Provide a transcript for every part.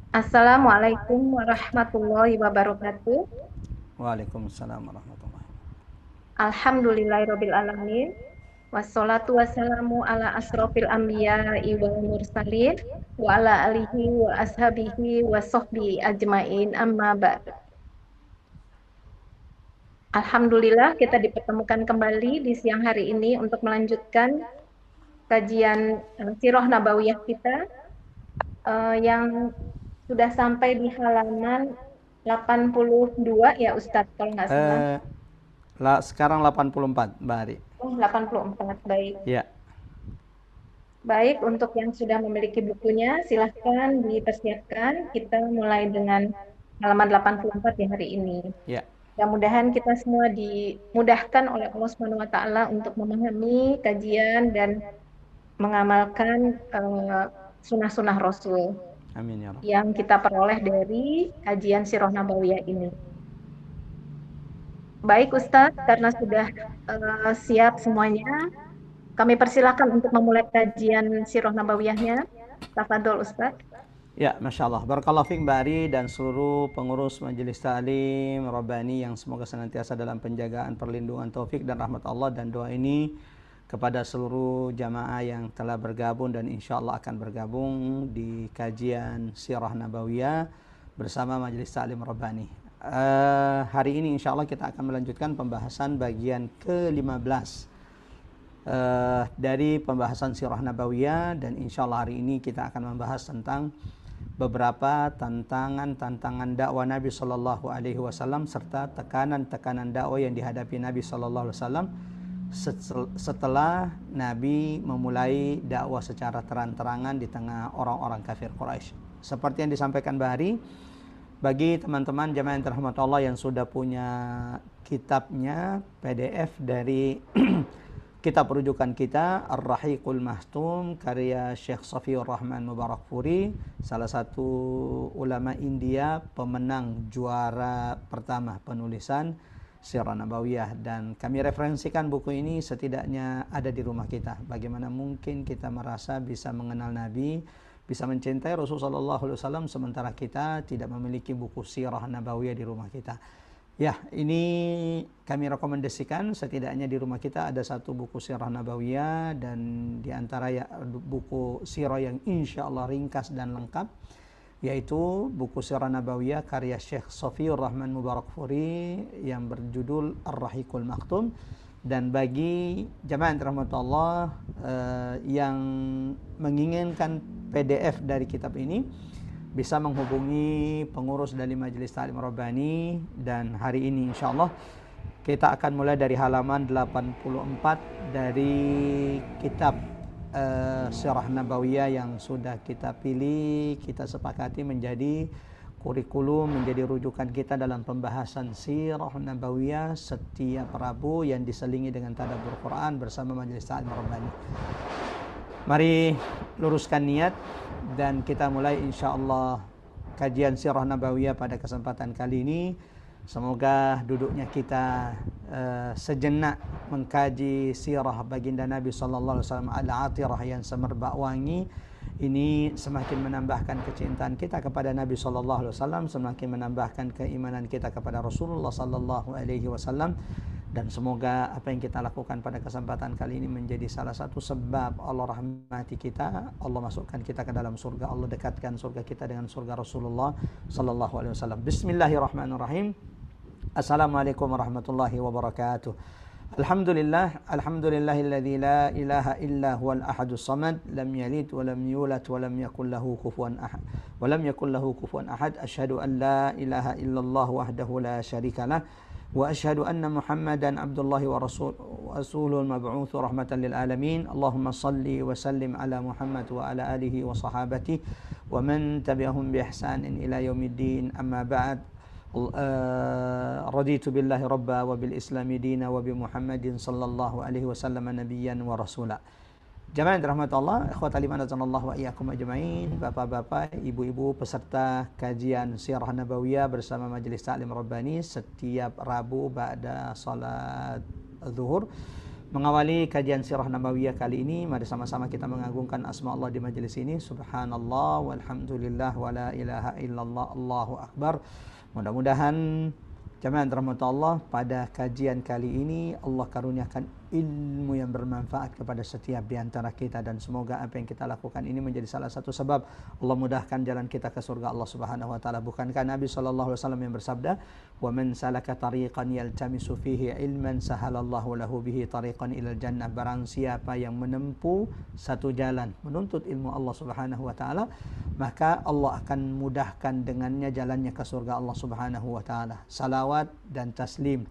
Assalamualaikum warahmatullahi wabarakatuh. Waalaikumsalam warahmatullahi. Alhamdulillahirabbil alamin. Wassalatu wassalamu ala asrofil anbiya'i wal mursalin wa ala alihi wa ashabihi wa sahbihi ajmain amma ba'd. Alhamdulillah kita dipertemukan kembali di siang hari ini untuk melanjutkan kajian Sirah Nabawiyah kita yang sudah sampai di halaman 82 ya Ustadz kalau nggak salah. Sekarang 84, Mbak Ari. Oh, 84, baik. Ya. Baik, untuk yang sudah memiliki bukunya, silahkan dipersiapkan. Kita mulai dengan halaman 84 di hari ini. Ya. Mudah-mudahan kita semua dimudahkan oleh Allah Subhanahu wa taala untuk memahami kajian dan mengamalkan sunnah-sunnah Rasul. Amin ya Rabb. Yang kita peroleh dari kajian Sirah Nabawiyah ini. Baik Ustadz, karena sudah siap semuanya, kami persilakan untuk memulai kajian Sirah Nabawiyahnya. Tafadhol Ustadz. Ya, Masya Allah. Barakallahu fiik Mbak Ari dan seluruh pengurus Majelis Ta'lim Rabbani yang semoga senantiasa dalam penjagaan, perlindungan, taufik dan rahmat Allah, dan doa ini kepada seluruh jamaah yang telah bergabung dan insya Allah akan bergabung di kajian Sirah Nabawiyah bersama Majelis Ta'lim Rabbani. Hari ini insya Allah kita akan melanjutkan pembahasan bagian ke-15 dari pembahasan Sirah Nabawiyah, dan insya Allah hari ini kita akan membahas tentang beberapa tantangan dakwah Nabi Shallallahu Alaihi Wasallam serta tekanan-tekanan dakwah yang dihadapi Nabi Shallallahu Alaihi Wasallam setelah Nabi memulai dakwah secara terang-terangan di tengah orang-orang kafir Quraisy. Seperti yang disampaikan Bahari, bagi teman-teman jamaah yang dirahmati Allah yang sudah punya kitabnya PDF dari kitab rujukan kita Ar-Rahiqul Mahtum karya Syekh Safiur Rahman Mubarakfuri, salah satu ulama India, pemenang juara pertama penulisan Sirah Nabawiyah, dan kami referensikan buku ini setidaknya ada di rumah kita. Bagaimana mungkin kita merasa bisa mengenal Nabi, bisa mencintai Rasulullah SAW sementara kita tidak memiliki buku Sirah Nabawiyah di rumah kita. Ya, ini kami rekomendasikan setidaknya di rumah kita ada satu buku Sirah Nabawiyah, dan di antara buku Sirah yang insya Allah ringkas dan lengkap, yaitu buku Sirah Nabawiyah karya Syekh Safiur Rahman Mubarakfuri yang berjudul Ar-Rahiqul Maktum. Dan bagi jamaah yang dirahmati Allah yang menginginkan PDF dari kitab ini, bisa menghubungi pengurus dari Majelis Ta'lim Rabbani, dan hari ini insya Allah kita akan mulai dari halaman 84 dari kitab Sirah Nabawiyah yang sudah kita pilih, kita sepakati menjadi kurikulum, menjadi rujukan kita dalam pembahasan Sirah Nabawiyah setiap Rabu yang diselingi dengan tadabbur Quran bersama Majelis Ta'lim Rabbani. Mari luruskan niat dan kita mulai insya Allah kajian Sirah Nabawiyah pada kesempatan kali ini. Semoga duduknya kita sejenak mengkaji sirah baginda Nabi sallallahu alaihi wasallam al-atirah yang semerbak wangi ini semakin menambahkan kecintaan kita kepada Nabi sallallahu alaihi wasallam, semakin menambahkan keimanan kita kepada Rasulullah sallallahu alaihi wasallam, dan semoga apa yang kita lakukan pada kesempatan kali ini menjadi salah satu sebab Allah rahmati kita, Allah masukkan kita ke dalam surga, Allah dekatkan surga kita dengan surga Rasulullah sallallahu alaihi wasallam. Bismillahirrahmanirrahim. Assalamualaikum warahmatullahi wabarakatuh. Alhamdulillahilladzi la ilaha illa huwal ahadus samad, lam yalid wa lam yulad wa lam yakul lahu kufuwan ahad. Asyhadu an la ilaha illallah wahdahu la syarikalah wa asyhadu anna Muhammadan abdullahi wa rasulul mab'utsu rahmatan lil alamin. Allahumma salli wa sallim ala Muhammad wa ala alihi wa sahabatihi wa man tabi'ahum bi ihsanin ila yaumiddin. Amma ba'd. Raditu billahi rabba wa bil islami dina wa bi Muhammadin sallallahu alaihi wasallam nabiyyan wa rasula. Jamaah yang dirahmati Allah, ikhwatal iman azanallahu wa iyyakum ajmain, bapak-bapak, ibu-ibu peserta kajian Sirah Nabawiyah bersama Majelis Ta'lim Rabbani setiap Rabu ba'da salat zuhur. Mengawali kajian sirah nabawiyah kali ini, mari sama-sama kita mengagungkan asma Allah di majelis ini. Subhanallah walhamdulillah wala ilaha illallah, Allahu akbar. Mudah-mudahan jemaah yang dirahmati Allah, pada kajian kali ini Allah karuniakan ilmu yang bermanfaat kepada setiap di antara kita, dan semoga apa yang kita lakukan ini menjadi salah satu sebab Allah mudahkan jalan kita ke surga Allah Subhanahu wa taala. Bukankah Nabi sallallahu alaihi wasallam yang bersabda, "Wa man salaka tariqan yaltamisu fihi ilman sahalallahu lahu bihi tariqan ilal jannah." Barang siapa yang menempuh satu jalan menuntut ilmu Allah Subhanahu wa taala, maka Allah akan mudahkan dengannya jalannya ke surga Allah Subhanahu wa taala. Salawat dan taslim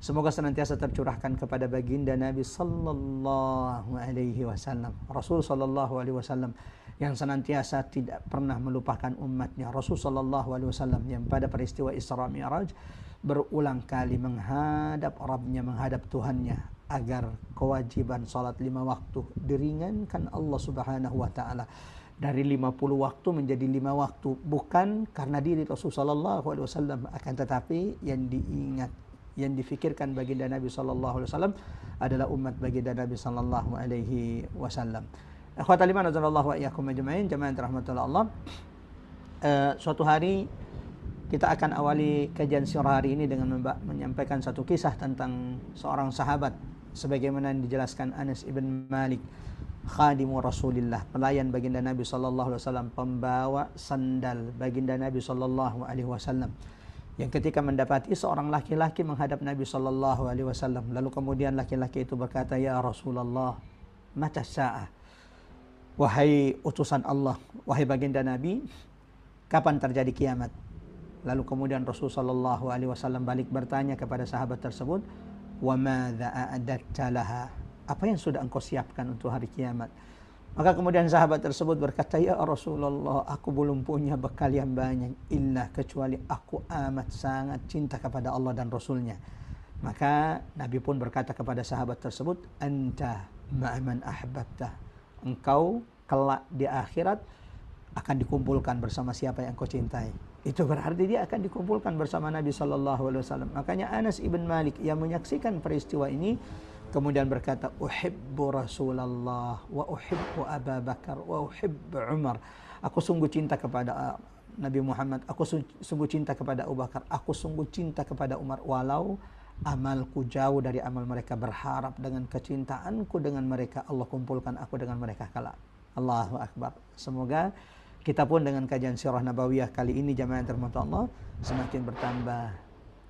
semoga senantiasa tercurahkan kepada baginda Nabi sallallahu alaihi wasallam, Rasul sallallahu alaihi wasallam yang senantiasa tidak pernah melupakan umatnya, Rasul sallallahu alaihi wasallam yang pada peristiwa Isra Mi'raj berulang kali menghadap Rabbnya, menghadap Tuhannya, agar kewajiban salat 5 waktu diringankan Allah Subhanahu wa taala dari 50 waktu menjadi 5 waktu, bukan karena diri Rasul sallallahu alaihi wasallam, akan tetapi yang diingat, yang difikirkan baginda Nabi sallallahu alaihi wasallam adalah umat baginda Nabi sallallahu alaihi wasallam. Akhwatal iman azallahu wa iyyakum ajmain, jemaah yang dirahmati Allah. Suatu hari kita akan awali kajian sirah hari ini dengan menyampaikan satu kisah tentang seorang sahabat sebagaimana yang dijelaskan Anas ibn Malik, khadimu Rasulillah, pelayan baginda Nabi sallallahu alaihi wasallam, pembawa sandal baginda Nabi sallallahu alaihi wasallam, yang ketika mendapati seorang laki-laki menghadap Nabi sallallahu alaihi wasallam, lalu kemudian laki-laki itu berkata, "Ya Rasulullah, mata sa'ah?" Wahai utusan Allah, wahai baginda Nabi, kapan terjadi kiamat? Lalu kemudian Rasul sallallahu alaihi wasallam balik bertanya kepada sahabat tersebut, "Wa madza a'adatta laha?" Apa yang sudah engkau siapkan untuk hari kiamat? Maka kemudian sahabat tersebut berkata, "Ya Rasulullah, aku belum punya bekal yang banyak, illa kecuali aku amat sangat cinta kepada Allah dan Rasulnya." Maka Nabi pun berkata kepada sahabat tersebut, "Anta ma'aman ahbabta." Engkau kelak di akhirat akan dikumpulkan bersama siapa yang kau cintai. Itu berarti dia akan dikumpulkan bersama Nabi sallallahu alaihi wasallam. Makanya Anas ibn Malik yang menyaksikan peristiwa ini kemudian berkata, "Uhibbu Rasulullah wa uhibbu Abu Bakar wa uhibbu Umar." Aku sungguh cinta kepada Nabi Muhammad, aku sungguh cinta kepada Abu Bakar, aku sungguh cinta kepada Umar, walau amalku jauh dari amal mereka, berharap dengan kecintaanku dengan mereka Allah kumpulkan aku dengan mereka kelak. Allahu akbar. Semoga kita pun dengan kajian sirah nabawiyah kali ini, jamaah yang dirahmati Allah, semakin bertambah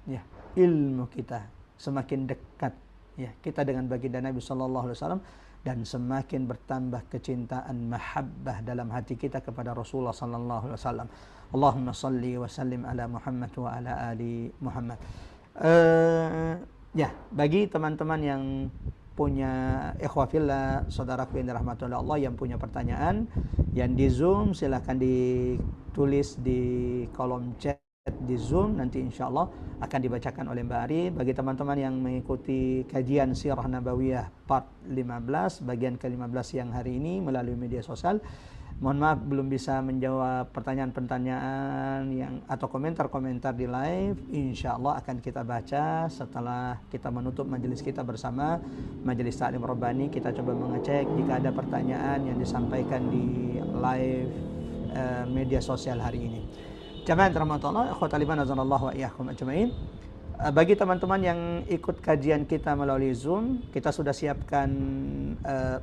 ya ilmu kita, semakin dekat ya kita dengan baginda Nabi sallallahu alaihi wasallam, dan semakin bertambah kecintaan mahabbah dalam hati kita kepada Rasulullah sallallahu alaihi wasallam. Allahumma salli wa sallim ala Muhammad wa ala ali Muhammad. Ya, bagi teman-teman yang punya ikhwah fillah, saudaraku yang dirahmati oleh Allah, yang punya pertanyaan yang di Zoom, silahkan ditulis di kolom chat di Zoom, nanti insya Allah akan dibacakan oleh Mbak Ari. Bagi teman-teman yang mengikuti kajian sirah nabawiyah part 15 bagian ke-15 yang hari ini melalui media sosial, mohon maaf belum bisa menjawab pertanyaan-pertanyaan yang atau komentar-komentar di live. Insya Allah akan kita baca setelah kita menutup majelis kita bersama Majelis Ta'lim Rabbani. Kita coba mengecek jika ada pertanyaan yang disampaikan di live media sosial hari ini. Jamaah yang dirahmati Allah, ikhwatal iman azanallahu wa iyyakum ajmain. Bagi teman-teman yang ikut kajian kita melalui Zoom, kita sudah siapkan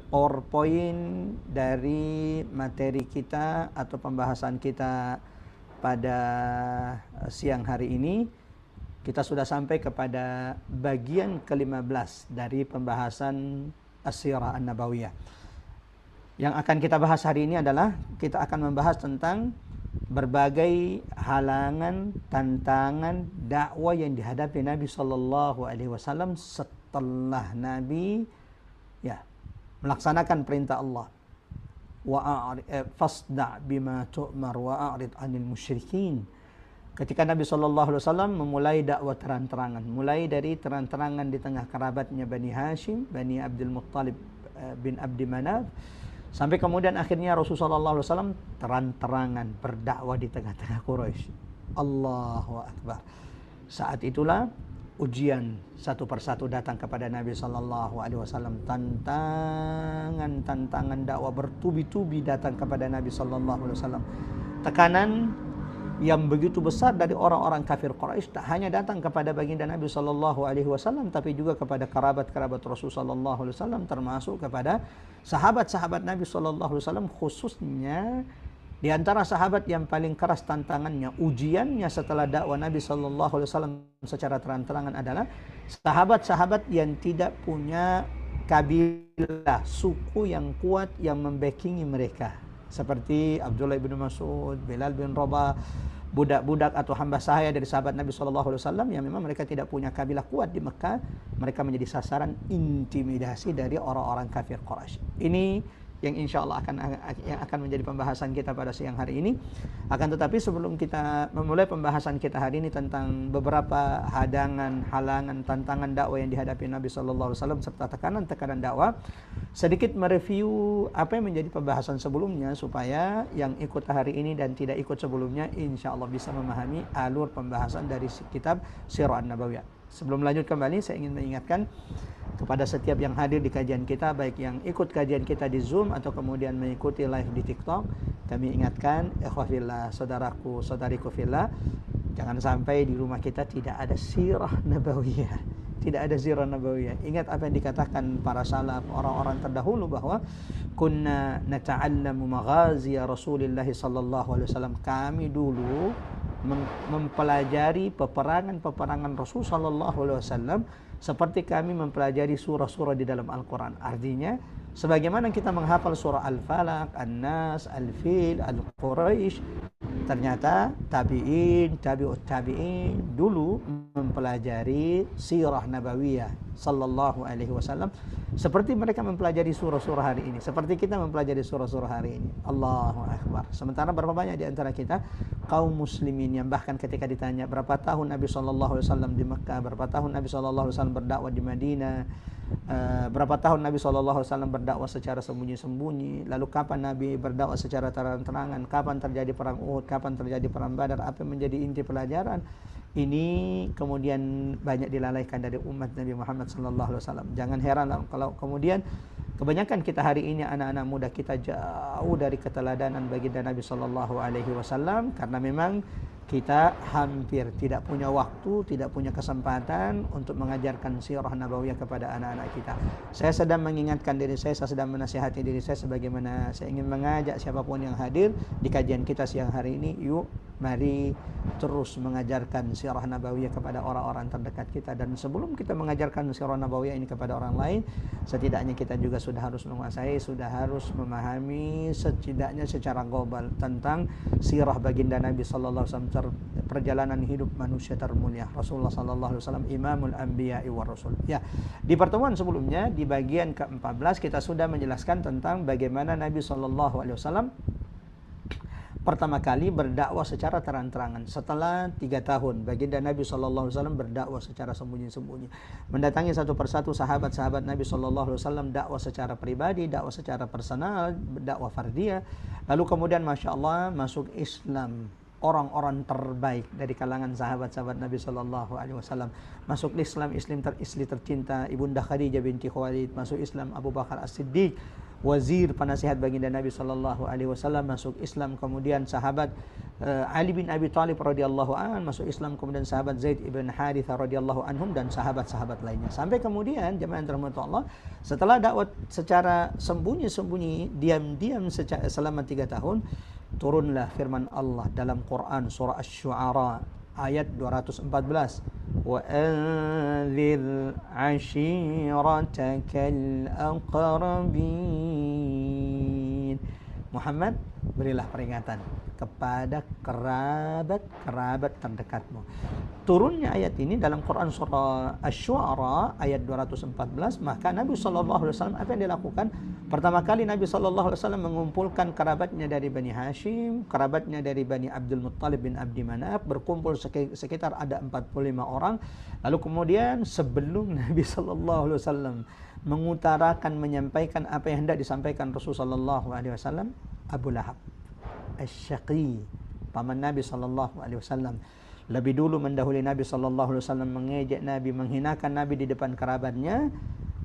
PowerPoint dari materi kita atau pembahasan kita pada siang hari ini. Kita sudah sampai kepada bagian ke-15 dari pembahasan As-Sirah An-Nabawiyah. Yang akan kita bahas hari ini adalah kita akan membahas tentang berbagai halangan, tantangan dakwah yang dihadapi Nabi sallallahu alaihi wasallam setelah Nabi ya melaksanakan perintah Allah, fasda' bima tu'mar wa a'rid 'anil musyrikin. Ketika Nabi sallallahu alaihi wasallam memulai dakwah terang-terangan, mulai dari terang-terangan di tengah kerabatnya Bani Hashim, Bani Abdul Muttalib bin Abdi Manaf, sampai kemudian akhirnya Rasulullah SAW terang-terangan berdakwah di tengah-tengah Quraisy. Allahu Akbar. Saat itulah ujian satu persatu datang kepada Nabi Sallallahu Alaihi Wasallam. Tantangan dakwah bertubi-tubi datang kepada Nabi Sallallahu Alaihi Wasallam. Tekanan yang begitu besar dari orang-orang kafir Quraisy tak hanya datang kepada baginda Nabi Sallallahu Alaihi Wasallam, tapi juga kepada kerabat-kerabat Rasul Sallallahu Alaihi Wasallam, termasuk kepada sahabat-sahabat Nabi Sallallahu Alaihi Wasallam, khususnya di antara sahabat yang paling keras tantangannya, ujiannya setelah dakwah Nabi Sallallahu Alaihi Wasallam secara terang-terangan adalah sahabat-sahabat yang tidak punya kabilah, suku yang kuat yang membackingi mereka. Seperti Abdullah bin Mas'ud, Bilal bin Rabah, budak-budak atau hamba sahaya dari sahabat Nabi Sallallahu Alaihi Wasallam yang memang mereka tidak punya kabilah kuat di Mekah, mereka menjadi sasaran intimidasi dari orang-orang kafir Quraisy. Ini yang insya Allah akan menjadi pembahasan kita pada siang hari ini. Akan tetapi sebelum kita memulai pembahasan kita hari ini tentang beberapa hadangan, halangan, tantangan dakwah yang dihadapi Nabi Sallallahu Alaihi Wasallam serta tekanan-tekanan dakwah, sedikit mereview apa yang menjadi pembahasan sebelumnya supaya yang ikut hari ini dan tidak ikut sebelumnya insya Allah bisa memahami alur pembahasan dari kitab Sirah An-Nabawiyah. Sebelum lanjut kembali, saya ingin mengingatkan kepada setiap yang hadir di kajian kita, baik yang ikut kajian kita di Zoom atau kemudian mengikuti live di TikTok, kami ingatkan, ikhwafillah, saudaraku, saudariku fillah, jangan sampai di rumah kita tidak ada sirah nabawiyah, tidak ada sirah nabawiyah. Ingat apa yang dikatakan para salaf, orang-orang terdahulu, bahwa kunna nata'allamu maghaziya Rasulillah sallallahu alaihi wasallam, kami dulu mempelajari peperangan-peperangan Rasul sallallahu alaihi wasallam seperti kami mempelajari surah-surah di dalam Al-Quran. Artinya, sebagaimana kita menghafal surah Al-Falaq, An-Nas, Al-Fil, Al-Quraisy, ternyata tabi'in, tabi'ut tabi'in dulu mempelajari sirah nabawiyah sallallahu alaihi wasallam seperti mereka mempelajari surah-surah hari ini, seperti kita mempelajari surah-surah hari ini. Allahu Akbar. Sementara berapa banyak di antara kita kaum muslimin yang bahkan ketika ditanya berapa tahun Nabi sallallahu alaihi wasallam di Mekah, berapa tahun Nabi sallallahu alaihi wasallam berdakwah di Madinah, berapa tahun Nabi sallallahu alaihi wasallam berdakwah secara sembunyi-sembunyi, lalu kapan Nabi berdakwah secara terang-terangan, kapan terjadi perang Uhud, kapan terjadi perang Badar, apa yang menjadi inti pelajaran ini kemudian banyak dilalaikan dari umat Nabi Muhammad sallallahu alaihi wasallam. Jangan heran kalau kemudian kebanyakan kita hari ini, anak-anak muda kita, jauh dari keteladanan baginda Nabi sallallahu alaihi wasallam karena memang kita hampir tidak punya waktu, tidak punya kesempatan untuk mengajarkan sirah nabawiyah kepada anak-anak kita. Saya sedang mengingatkan diri saya sedang menasihati diri saya sebagaimana saya ingin mengajak siapapun yang hadir di kajian kita siang hari ini, yuk mari terus mengajarkan sirah nabawiyah kepada orang-orang terdekat kita. Dan sebelum kita mengajarkan sirah nabawiyah ini kepada orang lain, setidaknya kita juga sudah harus menguasai, sudah harus memahami setidaknya secara global tentang sirah baginda Nabi sallallahu alaihi wasallam, perjalanan hidup manusia termulia Rasulullah sallallahu alaihi wasallam, imamul anbiya'i war rasul. Ya, di pertemuan sebelumnya di bagian ke-14 kita sudah menjelaskan tentang bagaimana Nabi sallallahu alaihi wasallam pertama kali berdakwah secara terang-terangan setelah 3 tahun. Baginda Nabi sallallahu alaihi wasallam berdakwah secara sembunyi-sembunyi, mendatangi satu persatu sahabat-sahabat Nabi sallallahu alaihi wasallam, dakwah secara pribadi, dakwah secara personal, dakwah fardiyah. Lalu kemudian masya Allah masuk Islam orang-orang terbaik dari kalangan sahabat-sahabat Nabi sallallahu alaihi wasallam. Masuk Islam istri tercinta Ibunda Khadijah binti Khuwailid, masuk Islam Abu Bakar As-Siddiq, wazir penasihat baginda Nabi sallallahu alaihi wasallam, masuk Islam kemudian sahabat Ali bin Abi Thalib radhiyallahu an, masuk Islam kemudian sahabat Zaid ibn Harithah radhiyallahu anhum dan sahabat-sahabat lainnya. Sampai kemudian jemaah yang dirahmati Allah, setelah dakwah secara sembunyi-sembunyi, diam-diam selama 3 tahun, turunlah firman Allah dalam Quran surah Asy-Syu'ara ayat 214, wa anzir ashiratakal aqrabin. Muhammad, berilah peringatan kepada kerabat-kerabat terdekatmu. Turunnya ayat ini dalam Quran surah Asy-Syu'ara ayat 214, maka Nabi sallallahu alaihi wasallam apa yang dilakukan? Pertama kali Nabi sallallahu alaihi wasallam mengumpulkan kerabatnya dari Bani Hashim, kerabatnya dari Bani Abdul Muttalib bin Abdi Manaf, berkumpul sekitar ada 45 orang. Lalu kemudian sebelum Nabi sallallahu alaihi wasallam mengutarakan, menyampaikan apa yang hendak disampaikan Rasulullah sallallahu alaihi wasallam, Abu Lahab Asy-Syaqi, paman Nabi sallallahu alaihi wasallam, lebih dulu mendahului Nabi sallallahu alaihi wasallam, mengejek Nabi, menghinakan Nabi di depan kerabatnya,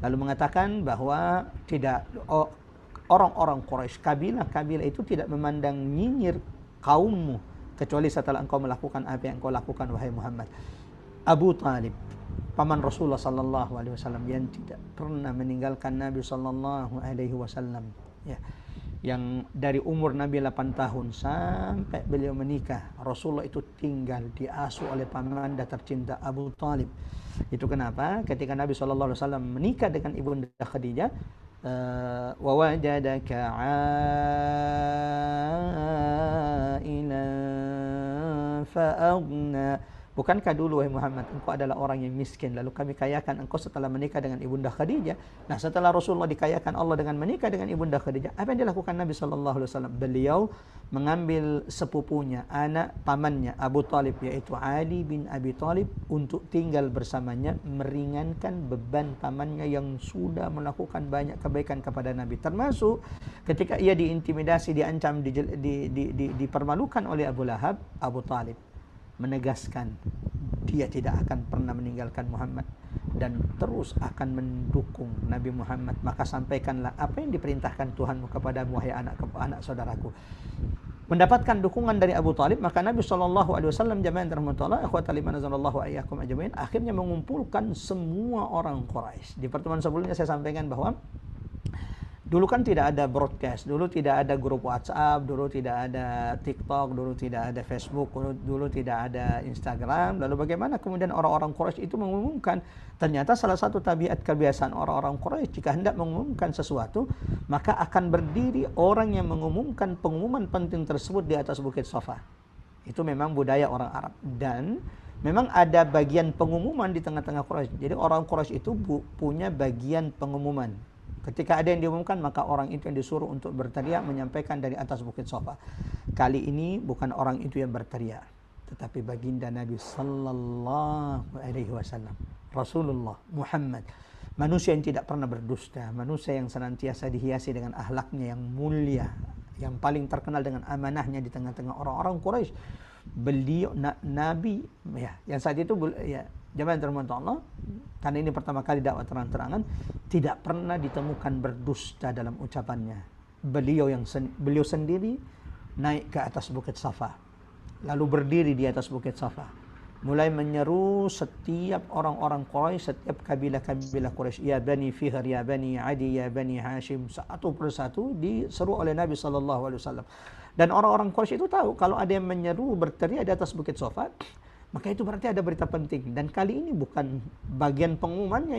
lalu mengatakan bahwa tidak, orang-orang Quraisy, kabilah-kabilah itu tidak memandang nyinyir kaummu kecuali setelah engkau melakukan apa yang engkau lakukan wahai Muhammad. Abu Talib, paman Rasulullah sallallahu alaihi wasallam yang tidak pernah meninggalkan Nabi sallallahu alaihi wasallam, ya, yang dari umur Nabi 8 tahun sampai beliau menikah, Rasulullah itu tinggal diasuh oleh pamannya tercinta Abu Talib. Itu kenapa ketika Nabi SAW menikah dengan ibunda Khadijah, wa wajadaka ailan fa'aghna. Bukankah dulu wahai Muhammad engkau adalah orang yang miskin, lalu kami kayakan engkau setelah menikah dengan ibunda Khadijah. Nah, setelah Rasulullah dikayakan Allah dengan menikah dengan ibunda Khadijah, apa yang dilakukan Nabi SAW? Beliau mengambil sepupunya, anak pamannya Abu Talib, yaitu Ali bin Abi Talib, untuk tinggal bersamanya, meringankan beban pamannya yang sudah melakukan banyak kebaikan kepada Nabi. Termasuk ketika ia diintimidasi, diancam, dipermalukan oleh Abu Lahab, Abu Talib menegaskan dia tidak akan pernah meninggalkan Muhammad dan terus akan mendukung Nabi Muhammad. Maka sampaikanlah apa yang diperintahkan Tuhanmu kepadamu, wahai anak saudaraku. Mendapatkan dukungan dari Abu Talib, maka Nabi SAW, jamaah rahmatullah, akhwatal iman azanallahu ayyakum ajmain, akhirnya mengumpulkan semua orang Quraisy. Di pertemuan sebelumnya saya sampaikan bahwa dulu kan tidak ada broadcast, dulu tidak ada grup WhatsApp, dulu tidak ada TikTok, dulu tidak ada Facebook, dulu tidak ada Instagram. Lalu bagaimana kemudian orang-orang Quraisy itu mengumumkan? Ternyata salah satu tabiat kebiasaan orang-orang Quraisy, jika hendak mengumumkan sesuatu, maka akan berdiri orang yang mengumumkan pengumuman penting tersebut di atas bukit Safa. Itu memang budaya orang Arab, dan memang ada bagian pengumuman di tengah-tengah Quraisy. Jadi orang Quraisy itu punya bagian pengumuman. Ketika ada yang diumumkan, maka orang itu yang disuruh untuk berteriak menyampaikan dari atas bukit Safa. Kali ini bukan orang itu yang berteriak, tetapi baginda Nabi sallallahu alaihi wasallam, Rasulullah Muhammad, manusia yang tidak pernah berdusta, manusia yang senantiasa dihiasi dengan akhlaknya yang mulia, yang paling terkenal dengan amanahnya di tengah-tengah orang-orang Quraisy. Beliau Nabi, ya, yang saat itu, ya, jamaah terhormat Allah, karena ini pertama kali dakwah terang-terangan, tidak pernah ditemukan berdusta dalam ucapannya. Beliau sendiri naik ke atas bukit Safa, lalu berdiri di atas bukit Safa, mulai menyeru setiap orang-orang Quraisy, setiap kabilah-kabilah Quraisy, ya Bani Fihr, ya Bani Adi, ya Bani Hashim, satu persatu diseru oleh Nabi SAW. Dan orang-orang Quraisy itu tahu kalau ada yang menyeru berteriak di atas bukit Safa, maka itu berarti ada berita penting. Dan kali ini bukan bagian pengumumannya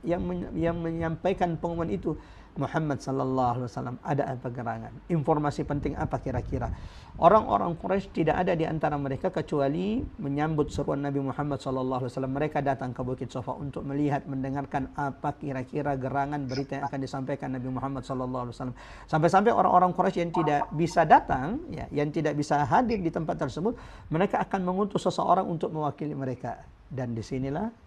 yang menyampaikan pengumuman itu Muhammad sallallahu alaihi wasallam. Ada apa gerangan? Informasi penting apa kira-kira? Orang-orang Quraisy tidak ada di antara mereka kecuali menyambut seruan Nabi Muhammad sallallahu alaihi wasallam. Mereka datang ke Bukit Safa untuk melihat, mendengarkan apa kira-kira gerangan berita yang akan disampaikan Nabi Muhammad sallallahu alaihi wasallam. Sampai-sampai orang-orang Quraisy yang tidak bisa datang, ya, yang tidak bisa hadir di tempat tersebut, mereka akan mengutus seseorang untuk mewakili mereka. Dan disinilah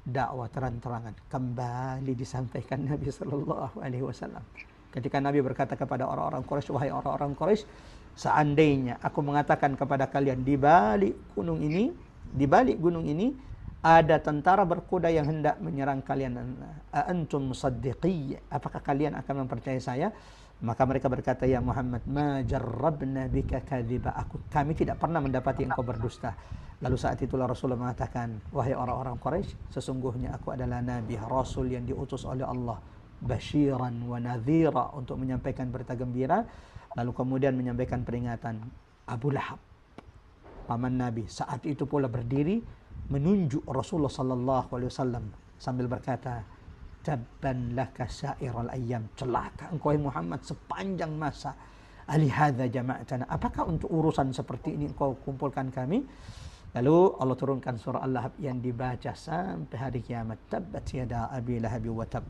dakwah terang-terangan kembali disampaikan Nabi Sallallahu Alaihi Wasallam. Ketika Nabi berkata kepada orang-orang Quraisy, wahai orang-orang Quraisy, seandainya aku mengatakan kepada kalian di balik gunung ini ada tentara berkuda yang hendak menyerang kalian, antum musaddiqi, apakah kalian akan mempercayai saya? Maka mereka berkata, ya Muhammad, ma jarrabna bika kadhiba, kami tidak pernah mendapati engkau berdusta. Lalu saat itulah Rasulullah mengatakan, wahai orang-orang Quraisy, sesungguhnya aku adalah Nabi, Rasul yang diutus oleh Allah, basyiran wa nadhira, untuk menyampaikan berita gembira. Lalu kemudian menyampaikan peringatan. Abu Lahab, paman Nabi, saat itu pula berdiri menunjuk Rasulullah sallallahu alaihi wasallam sambil berkata, tabban laka sa'iral ayyam, celaka engkau Muhammad sepanjang masa. Alihadza jama'tana, apakah untuk urusan seperti ini engkau kumpulkan kami? Lalu Allah turunkan surah Al-Lahab yang dibaca sampai hari kiamat. Tabbat yada abi lahab wa tab.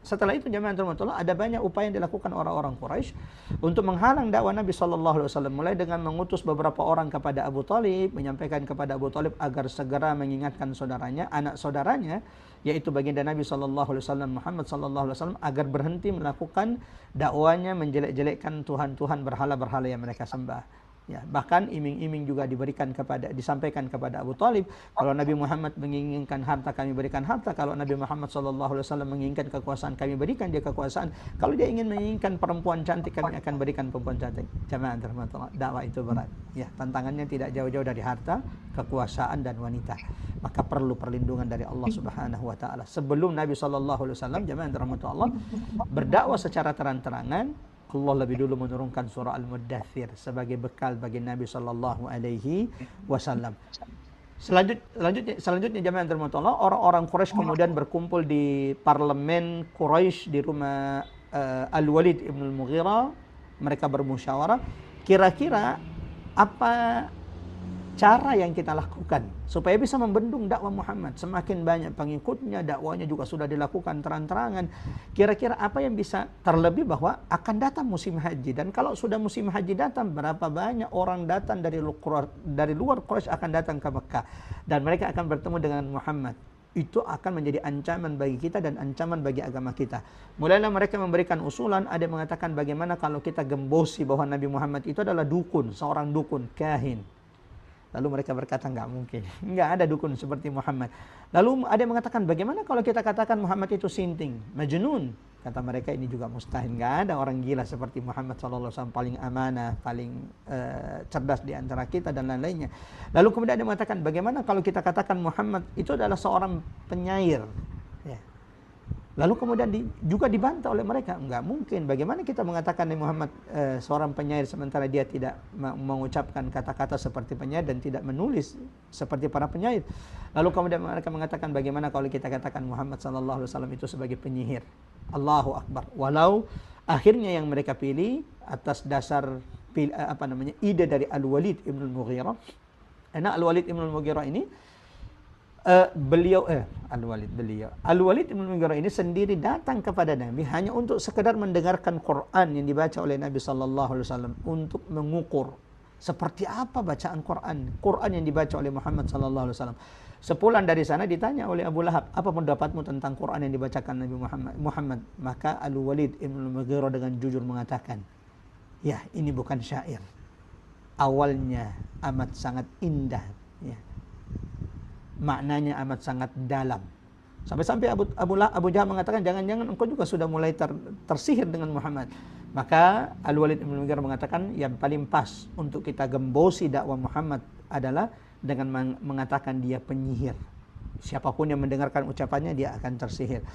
Setelah itu jamaah rahmatullah, ada banyak upaya yang dilakukan orang-orang Quraisy untuk menghalang dakwah Nabi sallallahu alaihi wasallam, mulai dengan mengutus beberapa orang kepada Abu Talib, menyampaikan kepada Abu Talib agar segera mengingatkan saudaranya, anak saudaranya, yaitu baginda Nabi sallallahu alaihi wasallam Muhammad sallallahu alaihi wasallam, agar berhenti melakukan dakwanya menjelek-jelekkan tuhan-tuhan berhala-berhala yang mereka sembah. Ya, bahkan iming-iming juga disampaikan kepada Abu Talib. Kalau Nabi Muhammad menginginkan harta, kami berikan harta. Kalau Nabi Muhammad SAW menginginkan kekuasaan, kami berikan dia kekuasaan. Kalau dia ingin menginginkan perempuan cantik, kami akan berikan perempuan cantik. Jamaah rahmatullah, dakwah itu berat. Ya, tantangannya tidak jauh-jauh dari harta, kekuasaan dan wanita. Maka perlu perlindungan dari Allah Subhanahu wa taala. Sebelum Nabi SAW, jamaah rahmatullah, berdakwah secara terang-terangan, Allah lebih dulu menurunkan surah Al-Muddathir sebagai bekal bagi Nabi sallallahu alaihi wasallam. Selanjutnya jamaah rahmatullah, orang-orang Quraisy kemudian berkumpul di parlemen Quraisy di rumah Al-Walid ibn al-Mughirah. Mereka bermusyawarah, kira-kira apa cara yang kita lakukan supaya bisa membendung dakwah Muhammad. Semakin banyak pengikutnya, dakwanya juga sudah dilakukan terang-terangan. Kira-kira apa yang bisa, terlebih bahwa akan datang musim haji. Dan kalau sudah musim haji datang, berapa banyak orang datang dari luar Quraisy akan datang ke Mekah. Dan mereka akan bertemu dengan Muhammad. Itu akan menjadi ancaman bagi kita dan ancaman bagi agama kita. Mulailah mereka memberikan usulan. Ada yang mengatakan bagaimana kalau kita gembosi bahwa Nabi Muhammad itu adalah dukun, seorang dukun, kahin. Lalu mereka berkata, nggak mungkin, nggak ada dukun seperti Muhammad. Lalu ada yang mengatakan, bagaimana kalau kita katakan Muhammad itu sinting, majnun? Kata mereka, ini juga mustahil, nggak ada orang gila seperti Muhammad SAW, paling amanah, paling cerdas di antara kita dan lain-lainnya. Lalu kemudian ada yang mengatakan, bagaimana kalau kita katakan Muhammad itu adalah seorang penyair? Ya. Lalu kemudian juga dibantah oleh mereka, enggak mungkin. Bagaimana kita mengatakan Nabi Muhammad seorang penyair sementara dia tidak mengucapkan kata-kata seperti penyair dan tidak menulis seperti para penyair. Lalu kemudian mereka mengatakan, bagaimana kalau kita katakan Muhammad SAW itu sebagai penyihir? Allahu Akbar. Walau akhirnya yang mereka pilih atas dasar ide dari Al-Walid ibn al-Mughirah. Karena Al-Walid ibn al-Mughirah ini Al-Walid ibn Mughirah ini sendiri datang kepada Nabi hanya untuk sekedar mendengarkan Quran yang dibaca oleh Nabi sallallahu alaihi wasallam, untuk mengukur seperti apa bacaan Quran yang dibaca oleh Muhammad sallallahu alaihi wasallam. Sepulang dari sana ditanya oleh Abu Lahab, apa pendapatmu tentang Quran yang dibacakan Nabi Muhammad? Maka Al-Walid ibn Mughirah dengan jujur mengatakan, ya, ini bukan syair. Awalnya amat sangat indah, ya. Maknanya amat sangat dalam. Sampai-sampai Abu Jahal mengatakan, jangan-jangan engkau juga sudah mulai tersihir dengan Muhammad. Maka Al-Walid bin Mughirah mengatakan, yang paling pas untuk kita gembosi dakwah Muhammad adalah dengan mengatakan dia penyihir. Siapapun yang mendengarkan ucapannya, dia akan tersihir.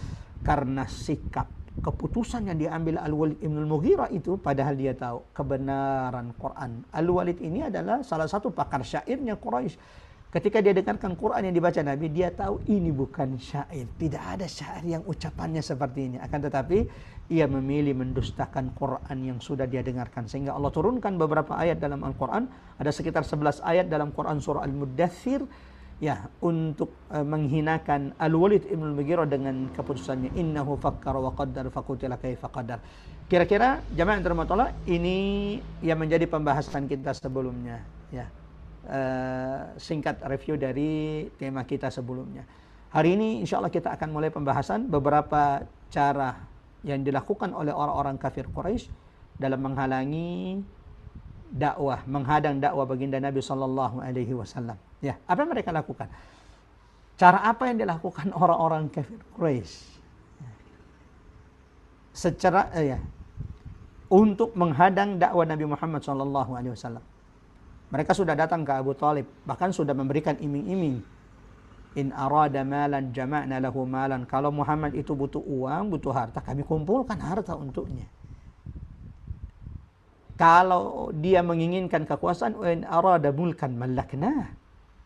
Karena sikap, keputusan yang diambil Al-Walid bin Mughirah itu, padahal dia tahu kebenaran Quran. Al-Walid ini adalah salah satu pakar syairnya Quraisy. Ketika dia dengarkan Quran yang dibaca Nabi, dia tahu ini bukan syair. Tidak ada syair yang ucapannya seperti ini. Akan tetapi, ia memilih mendustakan Quran yang sudah dia dengarkan. Sehingga Allah turunkan beberapa ayat dalam Al-Quran. Ada sekitar 11 ayat dalam Quran surah Al-Muddathir. Ya, untuk menghinakan Al-Walid ibn Mughirah dengan keputusannya. Innahu fakkara wa qaddar faqutila kaifa qaddar. Kira-kira, jamaah yang rahmatullah, ini yang menjadi pembahasan kita sebelumnya. Ya. Singkat review dari tema kita sebelumnya. Hari ini insya Allah kita akan mulai pembahasan beberapa cara yang dilakukan oleh orang-orang kafir Quraisy dalam menghalangi dakwah, menghadang dakwah baginda Nabi sallallahu alaihi wasallam. Ya, apa yang mereka lakukan? Cara apa yang dilakukan orang-orang kafir Quraisy? Secara untuk menghadang dakwah Nabi Muhammad sallallahu alaihi wasallam. Mereka sudah datang ke Abu Talib, bahkan sudah memberikan iming-iming. In arada malan jama'na lahu malan. Kalau Muhammad itu butuh uang, butuh harta, kami kumpulkan harta untuknya. Kalau dia menginginkan kekuasaan, in arada mulkan malakna.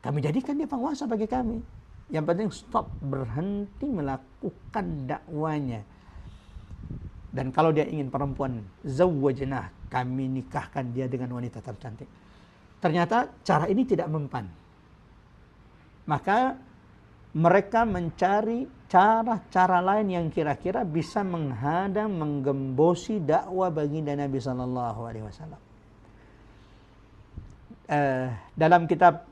Kami jadikan dia penguasa bagi kami. Yang penting stop, berhenti melakukan dakwanya. Dan kalau dia ingin perempuan, zawwajnah, kami nikahkan dia dengan wanita tercantik. Ternyata cara ini tidak mempan. Maka mereka mencari cara-cara lain yang kira-kira bisa menghadang, menggembosi dakwah baginda Nabi sallallahu alaihi wasallam. Dalam kitab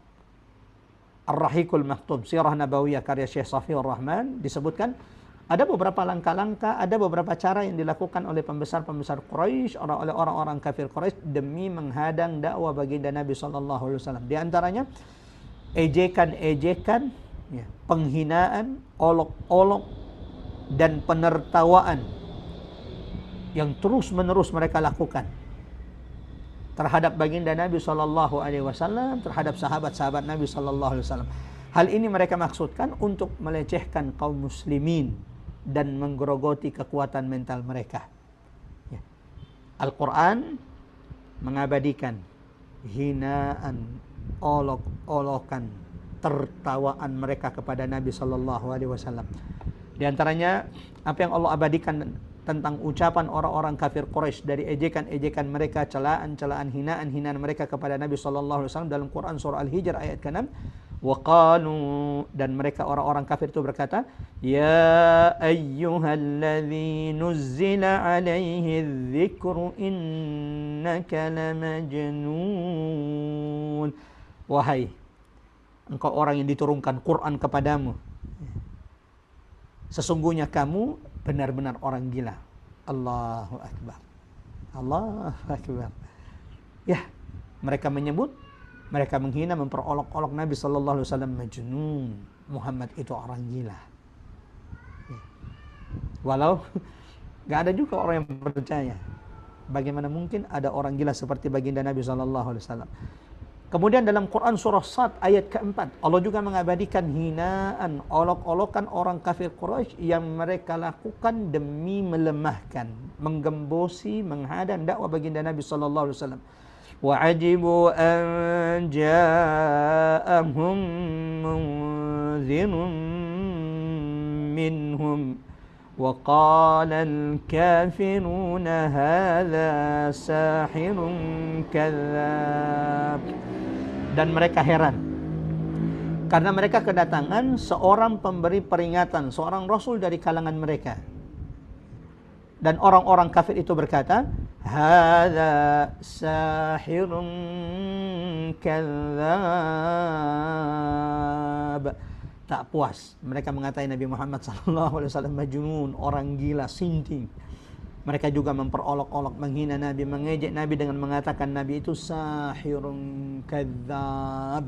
Ar-Rahiqul Maktum, Sirah Nabawiyah karya Syekh Safiur Rahman disebutkan Ada beberapa langkah-langkah, ada beberapa cara yang dilakukan oleh pembesar-pembesar Quraisy, oleh orang-orang kafir Quraisy demi menghadang dakwah baginda Nabi sallallahu alaihi wasallam. Di antaranya ejekan-ejekan, ya, penghinaan, olok-olok dan penertawaan yang terus-menerus mereka lakukan terhadap baginda Nabi sallallahu alaihi wasallam, terhadap sahabat-sahabat Nabi sallallahu alaihi wasallam. Hal ini mereka maksudkan untuk melecehkan kaum muslimin dan menggerogoti kekuatan mental mereka. Ya. Al-Quran mengabadikan hinaan, olok-olokan, tertawaan mereka kepada Nabi sallallahu alaihi wasallam. Di antaranya apa yang Allah abadikan tentang ucapan orang-orang kafir Quraisy dari ejekan-ejekan mereka, celaan-celaan, hinaan-hinaan mereka kepada Nabi sallallahu alaihi wasallam dalam Quran surah Al-Hijr ayat ke-6. Waqalu, dan mereka orang-orang kafir itu berkata, ya ayyuhalladzi nuzzila alaihi dzikru innaka lamajnun. Wahai engkau orang yang diturunkan Quran kepadamu, sesungguhnya kamu benar-benar orang gila. Allahu akbar. Allahu akbar. Ya, mereka menyebut, mereka menghina, memperolok-olok Nabi sallallahu alaihi wasallam majnun. Muhammad itu orang gila. Ya. Walau enggak ada juga orang yang percaya. Bagaimana mungkin ada orang gila seperti baginda Nabi sallallahu alaihi wasallam? Kemudian dalam Quran surah Sad ayat keempat, Allah juga mengabadikan hinaan, olok-olokan orang kafir Quraisy yang mereka lakukan demi melemahkan, menggembosi, menghadang dakwah baginda Nabi sallallahu alaihi wasallam. وَعَجِبُوا أَنْ جَاءَهُمْ مُنْذِرٌ مِّنْهُمْ وَقَالَ الْكَافِرُونَ هَذَا سَاحِرٌ كَذَّابٌ. Dan mereka heran karena mereka kedatangan seorang pemberi peringatan, seorang rasul dari kalangan mereka. Dan orang-orang kafir itu berkata, hadza sahirun kadzdzab. Tak puas, mereka mengatakan Nabi Muhammad sallallahu alaihi wasallam majnun, orang gila, sinting. Mereka juga memperolok-olok, menghina Nabi, mengejek Nabi dengan mengatakan Nabi itu sahirun kadzdzab.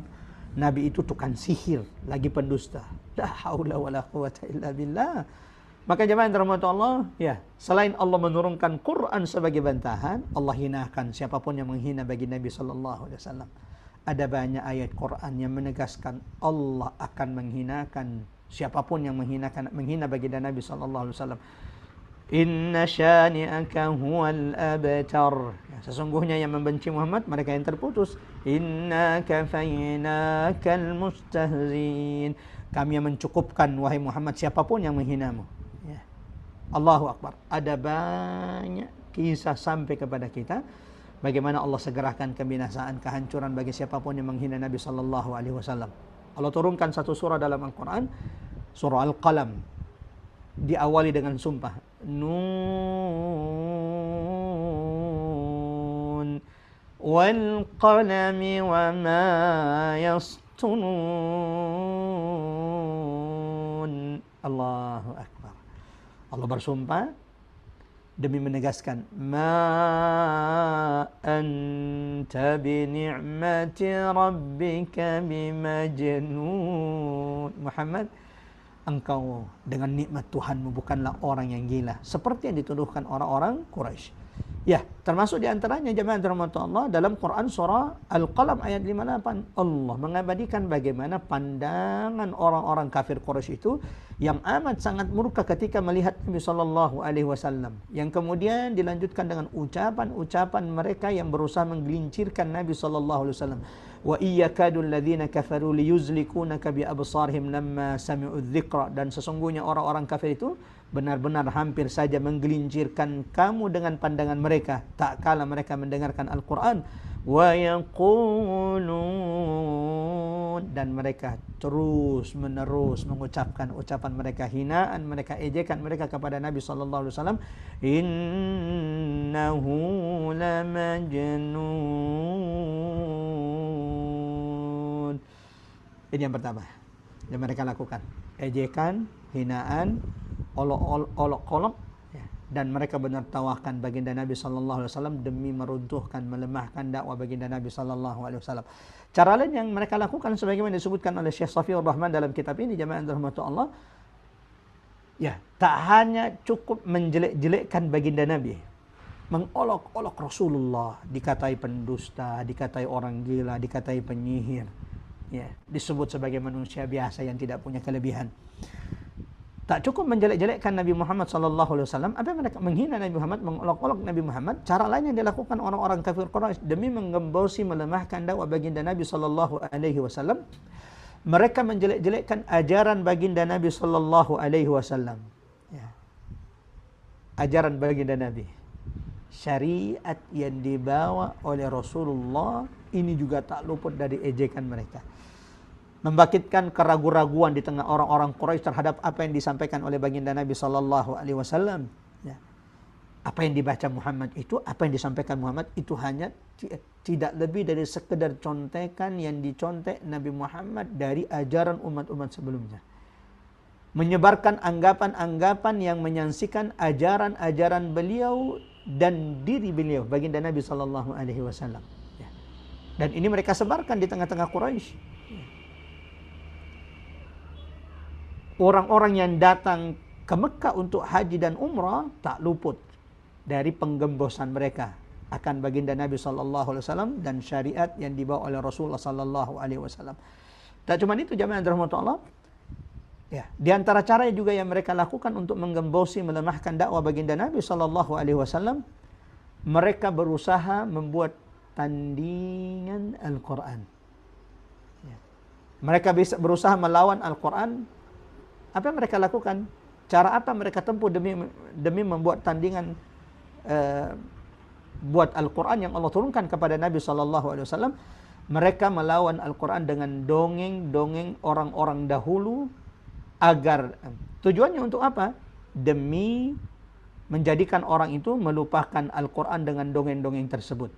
Nabi itu tukang sihir, lagi pendusta. La haula wala quwata illa billah. Maka jemaah yang dirahmati Allah, ya, selain Allah menurunkan Quran sebagai bantahan, Allah hinakan siapapun yang menghina bagi Nabi sallallahu alaihi wasallam. Ada banyak ayat Quran yang menegaskan Allah akan menghinakan siapapun yang menghina baginda Nabi sallallahu alaihi wasallam. Inna syani'aka huwal abtar. Ya, sesungguhnya yang membenci Muhammad mereka yang terputus. Inna kafainakal mustahzin. Kami yang mencukupkan wahai Muhammad siapapun yang menghinamu. Ya. Allahu akbar. Ada banyak kisah sampai kepada kita bagaimana Allah segerakan kebinasaan, kehancuran bagi siapapun yang menghina Nabi sallallahu alaihi wasallam. Allah turunkan satu surah dalam Al-Quran, surah Al-Qalam, diawali dengan sumpah. Nun wal qalami wa ma yastunun. Allahu akbar. Allah bersumpah demi menegaskan ma anta bi ni'mati rabbika bimajnun. Muhammad, engkau dengan nikmat Tuhanmu bukanlah orang yang gila seperti yang dituduhkan orang-orang Quraisy. Ya, termasuk diantaranya jemaah dirahmati Allah dalam Quran surah Al-Qalam ayat 58, Allah mengabadikan bagaimana pandangan orang-orang kafir Quraisy itu yang amat sangat murka ketika melihat Nabi sallallahu alaihi wasallam, yang kemudian dilanjutkan dengan ucapan-ucapan mereka yang berusaha menggelincirkan Nabi sallallahu alaihi wasallam. Wa iyyakadul ladzina kafaru liyuzlikunaka bi absarihim lamma sami'u dzikra. Dan sesungguhnya orang-orang kafir itu benar-benar hampir saja menggelincirkan kamu dengan pandangan mereka tak kala mereka mendengarkan Al-Quran. Wa yaqulun, dan mereka terus menerus mengucapkan ucapan mereka, hinaan mereka, ejekan mereka kepada Nabi sallallahu alaihi wasallam, innahu lamajnun. Ini yang pertama yang mereka lakukan, ejekan, hinaan, olok-olok ya, dan mereka menertawakan baginda Nabi sallallahu alaihi wasallam demi meruntuhkan, melemahkan dakwah baginda Nabi sallallahu alaihi wasallam. Cara lain yang mereka lakukan sebagaimana disebutkan oleh Syekh Safiur Rahman dalam kitab ini, jamaah rahmatullah Allah, ya, tak hanya cukup menjelek-jelekkan baginda Nabi, mengolok-olok Rasulullah, dikatai pendusta, dikatai orang gila, dikatai penyihir, ya, disebut sebagai manusia biasa yang tidak punya kelebihan. Tak cukup menjelek-jelekkan Nabi Muhammad sallallahu alaihi wasallam, apa mereka menghina Nabi Muhammad, mengolok-olok Nabi Muhammad. Cara lain yang dilakukan orang-orang kafir Quraisy demi menggembosi, melemahkan dakwah baginda Nabi sallallahu alaihi wasallam, mereka menjelek-jelekkan ajaran baginda Nabi sallallahu alaihi wasallam. Ya. Ajaran baginda Nabi, syariat yang dibawa oleh Rasulullah ini juga tak luput dari ejekan mereka. Membangkitkan keraguan-raguan di tengah orang-orang Quraisy terhadap apa yang disampaikan oleh baginda Nabi sallallahu alaihi wasallam. Ya. Apa yang dibaca Muhammad itu, apa yang disampaikan Muhammad itu hanya tidak lebih dari sekedar contekan yang dicontek Nabi Muhammad dari ajaran umat-umat sebelumnya. Menyebarkan anggapan-anggapan yang menyaksikan ajaran-ajaran beliau dan diri beliau, baginda Nabi sallallahu alaihi wasallam. Ya. Dan ini mereka sebarkan di tengah-tengah Quraisy. Orang-orang yang datang ke Mekah untuk haji dan umrah tak luput dari penggembosan mereka akan baginda Nabi sallallahu alaihi wasallam dan syariat yang dibawa oleh Rasulullah sallallahu alaihi wasallam. Tak cuma itu, jamaah rahmatullah. Ya, di antara cara juga yang mereka lakukan untuk menggembosi, melemahkan dakwah baginda Nabi sallallahu alaihi wasallam, mereka berusaha membuat tandingan Al-Qur'an. Ya. Mereka berusaha melawan Al-Qur'an. Apa yang mereka lakukan? Cara apa mereka tempuh demi membuat tandingan buat Al-Quran yang Allah turunkan kepada Nabi SAW? Mereka melawan Al-Quran dengan dongeng-dongeng orang-orang dahulu, agar tujuannya untuk apa? Demi menjadikan orang itu melupakan Al-Quran dengan dongeng-dongeng tersebut,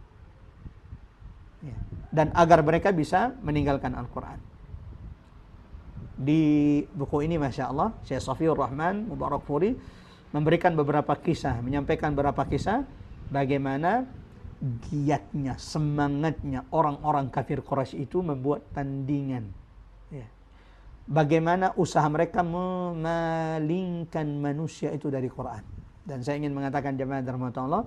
ya. Dan agar mereka bisa meninggalkan Al-Quran. Di buku ini Masya Allah, Syekh Safiur Rahman Mubarakfuri memberikan beberapa kisah, menyampaikan beberapa kisah bagaimana giatnya, semangatnya orang-orang kafir Quraisy itu membuat tandingan, ya. Bagaimana usaha mereka memalingkan manusia itu dari Quran. Dan saya ingin mengatakan jemaah rahmatullah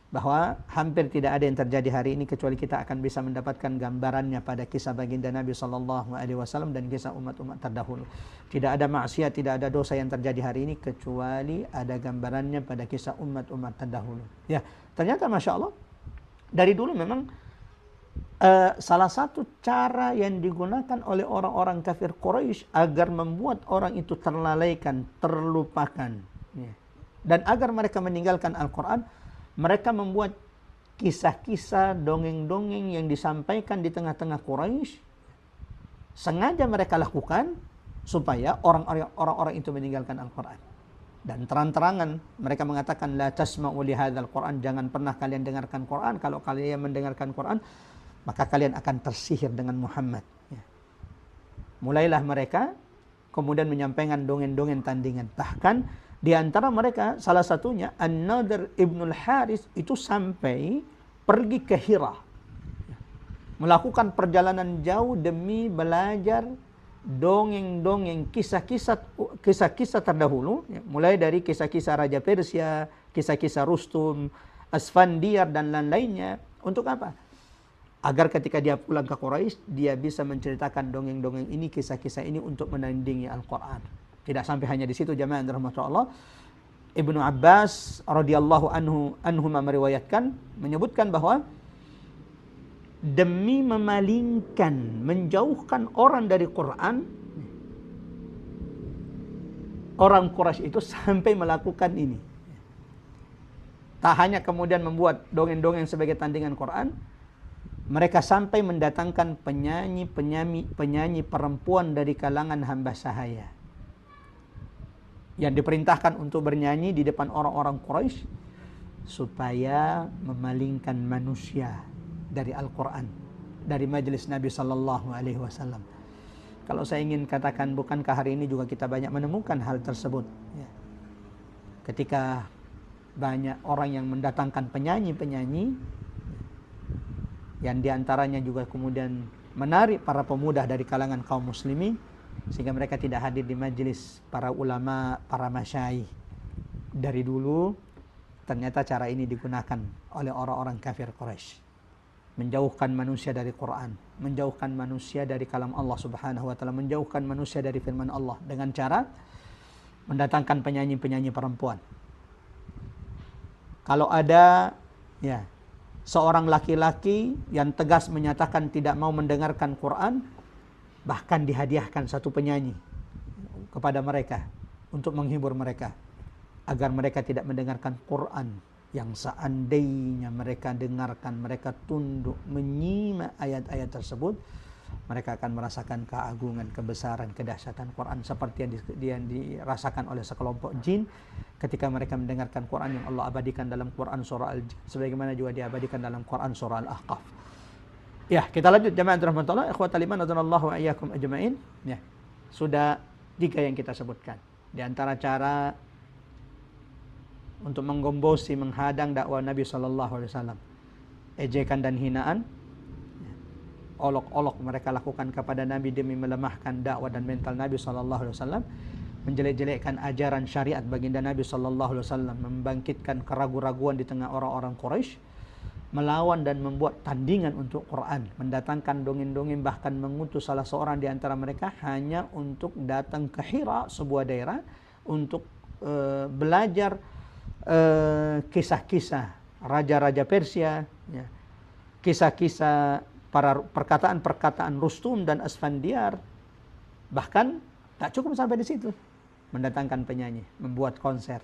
bahwa hampir tidak ada yang terjadi hari ini kecuali kita akan bisa mendapatkan gambarannya pada kisah baginda Nabi sallallahu alaihi wasallam dan kisah umat-umat terdahulu. Tidak ada maksiat, tidak ada dosa yang terjadi hari ini kecuali ada gambarannya pada kisah umat-umat terdahulu. Ya, ternyata Masya Allah dari dulu memang salah satu cara yang digunakan oleh orang-orang kafir Quraisy agar membuat orang itu terlalaikan, terlupakan, ya, dan agar mereka meninggalkan Al-Quran, mereka membuat kisah-kisah, dongeng-dongeng yang disampaikan di tengah-tengah Quraisy. Sengaja mereka lakukan supaya orang-orang itu meninggalkan Al-Quran. Dan terang-terangan mereka mengatakan, la tasma'u li hadzal Quran, jangan pernah kalian dengarkan Quran. Kalau kalian mendengarkan Quran, maka kalian akan tersihir dengan Muhammad. Ya. Mulailah mereka kemudian menyampaikan dongeng-dongeng tandingan. Bahkan di antara mereka salah satunya An-Nadir Ibnul Haris itu sampai pergi ke Hira, melakukan perjalanan jauh demi belajar dongeng-dongeng, kisah-kisah terdahulu, ya, mulai dari kisah-kisah Raja Persia, kisah-kisah Rustum, Asfandiar dan lain-lainnya. Untuk apa? Agar ketika dia pulang ke Quraisy, dia bisa menceritakan dongeng-dongeng ini, kisah-kisah ini untuk menandingi Al-Quran. Tidak sampai hanya di situ, jamaah rahmatullah. Ibnu Abbas radhiyallahu anhu meriwayatkan, menyebutkan bahwa demi memalingkan, menjauhkan orang dari Quran, orang Quraisy itu sampai melakukan ini. Tak hanya kemudian membuat dongeng-dongeng sebagai tandingan Quran, mereka sampai mendatangkan penyanyi perempuan dari kalangan hamba sahaya yang diperintahkan untuk bernyanyi di depan orang-orang Quraisy supaya memalingkan manusia dari Al-Quran, dari majelis Nabi sallallahu alaihi wasallam. Kalau saya ingin katakan, bukankah hari ini juga kita banyak menemukan hal tersebut, ya. ketika banyak orang yang mendatangkan penyanyi-penyanyi yang diantaranya juga kemudian menarik para pemuda dari kalangan kaum muslimin, sehingga mereka tidak hadir di majelis para ulama, para masyayikh. Dari dulu ternyata cara ini digunakan oleh orang-orang kafir Quraisy, menjauhkan manusia dari Quran, menjauhkan manusia dari kalam Allah Subhanahu wa taala, menjauhkan manusia dari firman Allah dengan cara mendatangkan penyanyi-penyanyi perempuan. Kalau ada seorang laki-laki yang tegas menyatakan tidak mau mendengarkan Quran, bahkan dihadiahkan satu penyanyi kepada mereka untuk menghibur mereka agar mereka tidak mendengarkan Quran, yang seandainya mereka dengarkan, mereka tunduk menyimak ayat-ayat tersebut, mereka akan merasakan keagungan, kebesaran, kedahsyatan Quran seperti yang dirasakan oleh sekelompok jin ketika mereka mendengarkan Quran yang Allah abadikan dalam Quran surah Al-Jin, sebagaimana juga diabadikan dalam Quran surah Al-Ahqaf. Ya, kita lanjut jemaah rahmatullah, ikhwatal iman radhiyallahu iyyakum ajmain. Ya. Sudah 3 yang kita sebutkan. Di antara cara untuk menggombosi, menghadang dakwah Nabi sallallahu alaihi wasallam, ejekan dan hinaan, olok-olok mereka lakukan kepada Nabi demi melemahkan dakwah dan mental Nabi sallallahu alaihi wasallam, menjelek-jelekkan ajaran syariat baginda Nabi sallallahu alaihi wasallam, membangkitkan keraguan-raguan di tengah orang-orang Quraisy, melawan dan membuat tandingan untuk Quran, mendatangkan dongeng-dongeng, bahkan mengutus salah seorang di antara mereka hanya untuk datang ke Hira, sebuah daerah, untuk belajar kisah-kisah raja-raja Persia, ya, kisah-kisah para perkataan-perkataan Rustum dan Asfandiar. Bahkan tak cukup sampai di situ, mendatangkan penyanyi, membuat konser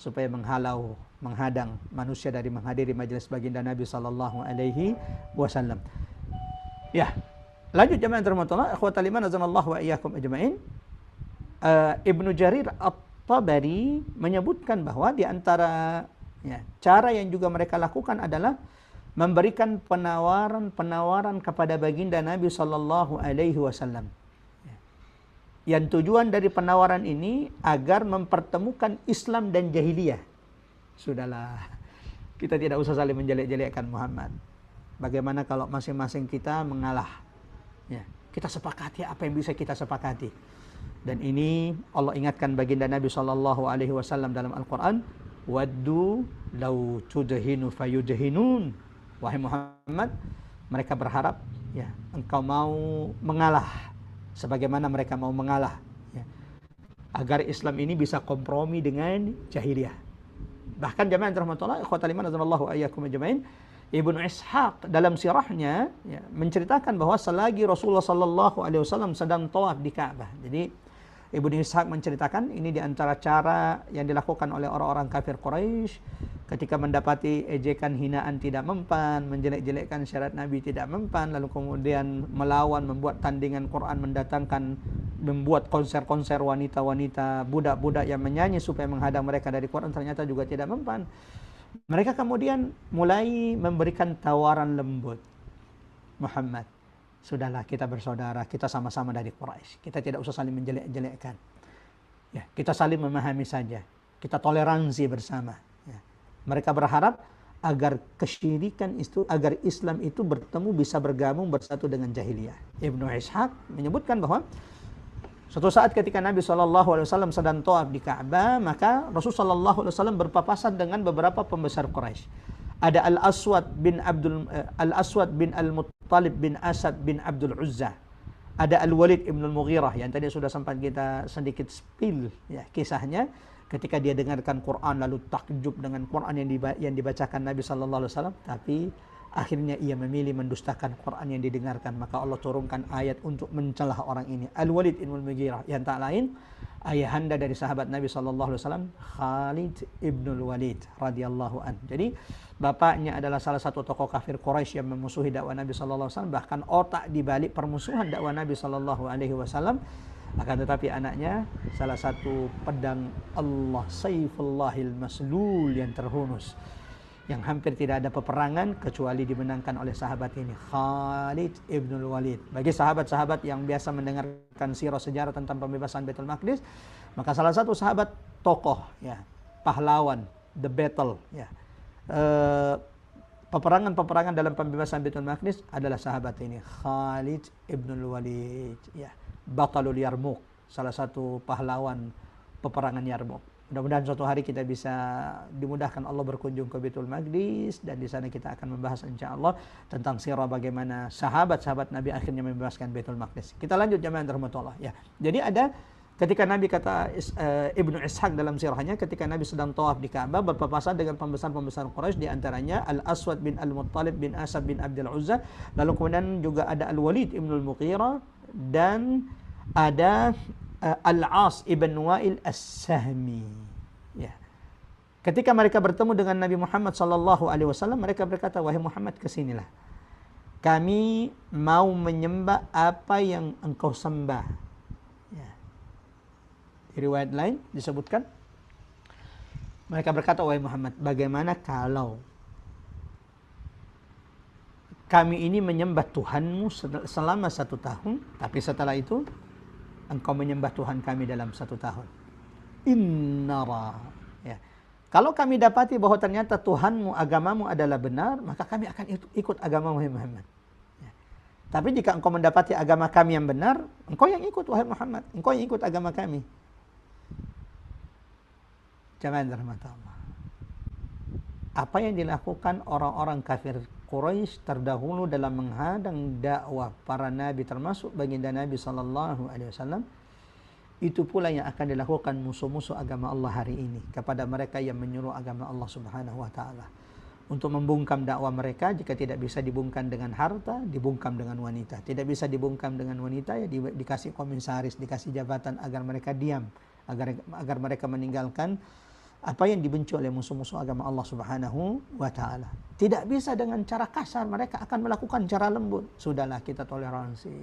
supaya menghalau, menghadang manusia dari menghadiri majelis baginda Nabi sallallahu alaihi wasallam. Ya, lanjut jemaah rahmatullah, ikhwatal iman azanallahu wa iyyakum ajmain. Ibnu Jarir At-Tabari menyebutkan bahwa di antara cara yang juga mereka lakukan adalah memberikan penawaran kepada baginda Nabi sallallahu alaihi wasallam. Yang tujuan dari penawaran ini agar mempertemukan Islam dan jahiliyah. Sudahlah, kita tidak usah saling menjelek-jelekkan Muhammad. Bagaimana kalau masing-masing kita mengalah? Ya, kita sepakati apa yang bisa kita sepakati. Dan ini Allah ingatkan baginda Nabi sallallahu alaihi wasallam dalam Al-Qur'an, "Waddu law tudhinu fayudhinun." Wahai Muhammad, mereka berharap engkau mau mengalah sebagaimana mereka mau mengalah, agar Islam ini bisa kompromi dengan jahiliyah. Bahkan jemaah rahmatullah, ikhwatal iman azanallahu iyyakum ajmain, Ibnu Ishaq dalam sirahnya menceritakan bahwa selagi Rasulullah sallallahu alaihi wasallam sedang tawaf di Ka'bah. Jadi Ibnu Ishaq menceritakan ini di antara cara yang dilakukan oleh orang-orang kafir Quraisy ketika mendapati ejekan, hinaan tidak mempan, menjelek-jelekkan syariat Nabi tidak mempan, lalu kemudian melawan, membuat tandingan Quran, membuat konser-konser wanita-wanita, budak-budak yang menyanyi supaya menghadang mereka dari Quran, ternyata juga tidak mempan. Mereka kemudian mulai memberikan tawaran lembut. Muhammad, sudahlah, kita bersaudara, kita sama-sama dari Quraisy, kita tidak usah saling menjelek-jelekkan. Ya, kita saling memahami saja, kita toleransi bersama. Ya. Mereka berharap agar kesyirikan itu, agar Islam itu bertemu, bisa bergabung, bersatu dengan jahiliyah. Ibnu Ishaq menyebutkan bahwa suatu saat ketika Nabi SAW sedang tawaf di Ka'bah, maka Rasulullah SAW berpapasan dengan beberapa pembesar Quraisy. Ada Al-Aswad bin Al-Muttalib bin Asad bin Abdul Uzza. Ada Al-Walid ibn Al-Mughirah yang tadi sudah sempat kita sedikit spill kisahnya ketika dia dengarkan Quran lalu takjub dengan Quran yang dibacakan Nabi sallallahu alaihi wasallam, tapi akhirnya ia memilih mendustakan Quran yang didengarkan, maka Allah turunkan ayat untuk mencelah orang ini. Al-Walid ibn Al-Mughirah yang tak lain ayahanda dari sahabat Nabi sallallahu alaihi wasallam, Khalid ibn Al-Walid radhiyallahu an. Jadi bapaknya adalah salah satu tokoh kafir Quraisy yang memusuhi dakwah Nabi sallallahu alaihi wasallam, bahkan otak di balik permusuhan dakwah Nabi sallallahu alaihi wasallam. Akan tetapi anaknya salah satu pedang Allah, Saifullahil Maslul, yang terhunus, yang hampir tidak ada peperangan kecuali dimenangkan oleh sahabat ini, Khalid ibn Walid. Bagi sahabat-sahabat yang biasa mendengarkan sirah sejarah tentang pembebasan Baitul Maqdis, maka salah satu sahabat tokoh pahlawan, the battle, ya. Peperangan-peperangan dalam pembebasan Baitul Maqdis adalah sahabat ini, Khalid ibn Walid, ya, Batalul Yarmouk, salah satu pahlawan peperangan Yarmouk. Mudah-mudahan suatu hari kita bisa dimudahkan Allah berkunjung ke Baitul Maqdis, dan di sana kita akan membahas insyaallah tentang sirah bagaimana sahabat-sahabat Nabi akhirnya membebaskan Baitul Maqdis. Kita lanjut jamaah rahmatullah, ya. Jadi ada ketika Nabi, kata Ibnu Ishaq dalam sirahnya, ketika Nabi sedang tawaf di Ka'bah berpapasan dengan pembesar-pembesar Quraisy, di antaranya Al-Aswad bin Al-Muttalib bin Asad bin Abdul Uzza, lalu kemudian juga ada Al-Walid ibn Al-Mughirah, dan ada Al-As ibn Wa'il As-Sahmi. Ya. Ketika mereka bertemu dengan Nabi Muhammad sallallahu alaihi wasallam, mereka berkata, "Wahai Muhammad, kesinilah. Kami mau menyembah apa yang engkau sembah." Ya. Di riwayat lain disebutkan, mereka berkata, "Wahai Muhammad, bagaimana kalau kami ini menyembah Tuhanmu selama 1 tahun, tapi setelah itu engkau menyembah Tuhan kami dalam 1 tahun. Innara." Ya. Kalau kami dapati bahwa ternyata Tuhanmu, agamamu adalah benar, maka kami akan ikut agamamu, wahai Muhammad. Ya. Tapi jika engkau mendapati agama kami yang benar, engkau yang ikut, wahai Muhammad. Engkau yang ikut agama kami. Jangan rahmatullah. Apa yang dilakukan orang-orang kafir Quraisy terdahulu dalam menghadang dakwah para nabi, termasuk baginda Nabi sallallahu alaihi wasallam, itu pula yang akan dilakukan musuh-musuh agama Allah hari ini kepada mereka yang menyuruh agama Allah Subhanahu wa taala. Untuk membungkam dakwah mereka, jika tidak bisa dibungkam dengan harta, dibungkam dengan wanita. Tidak bisa dibungkam dengan wanita, ya dikasih komisaris, dikasih jabatan agar mereka diam, agar mereka meninggalkan apa yang dibenci oleh musuh-musuh agama Allah Subhanahu wa taala. Tidak bisa dengan cara kasar, mereka akan melakukan cara lembut. Sudahlah, kita toleransi.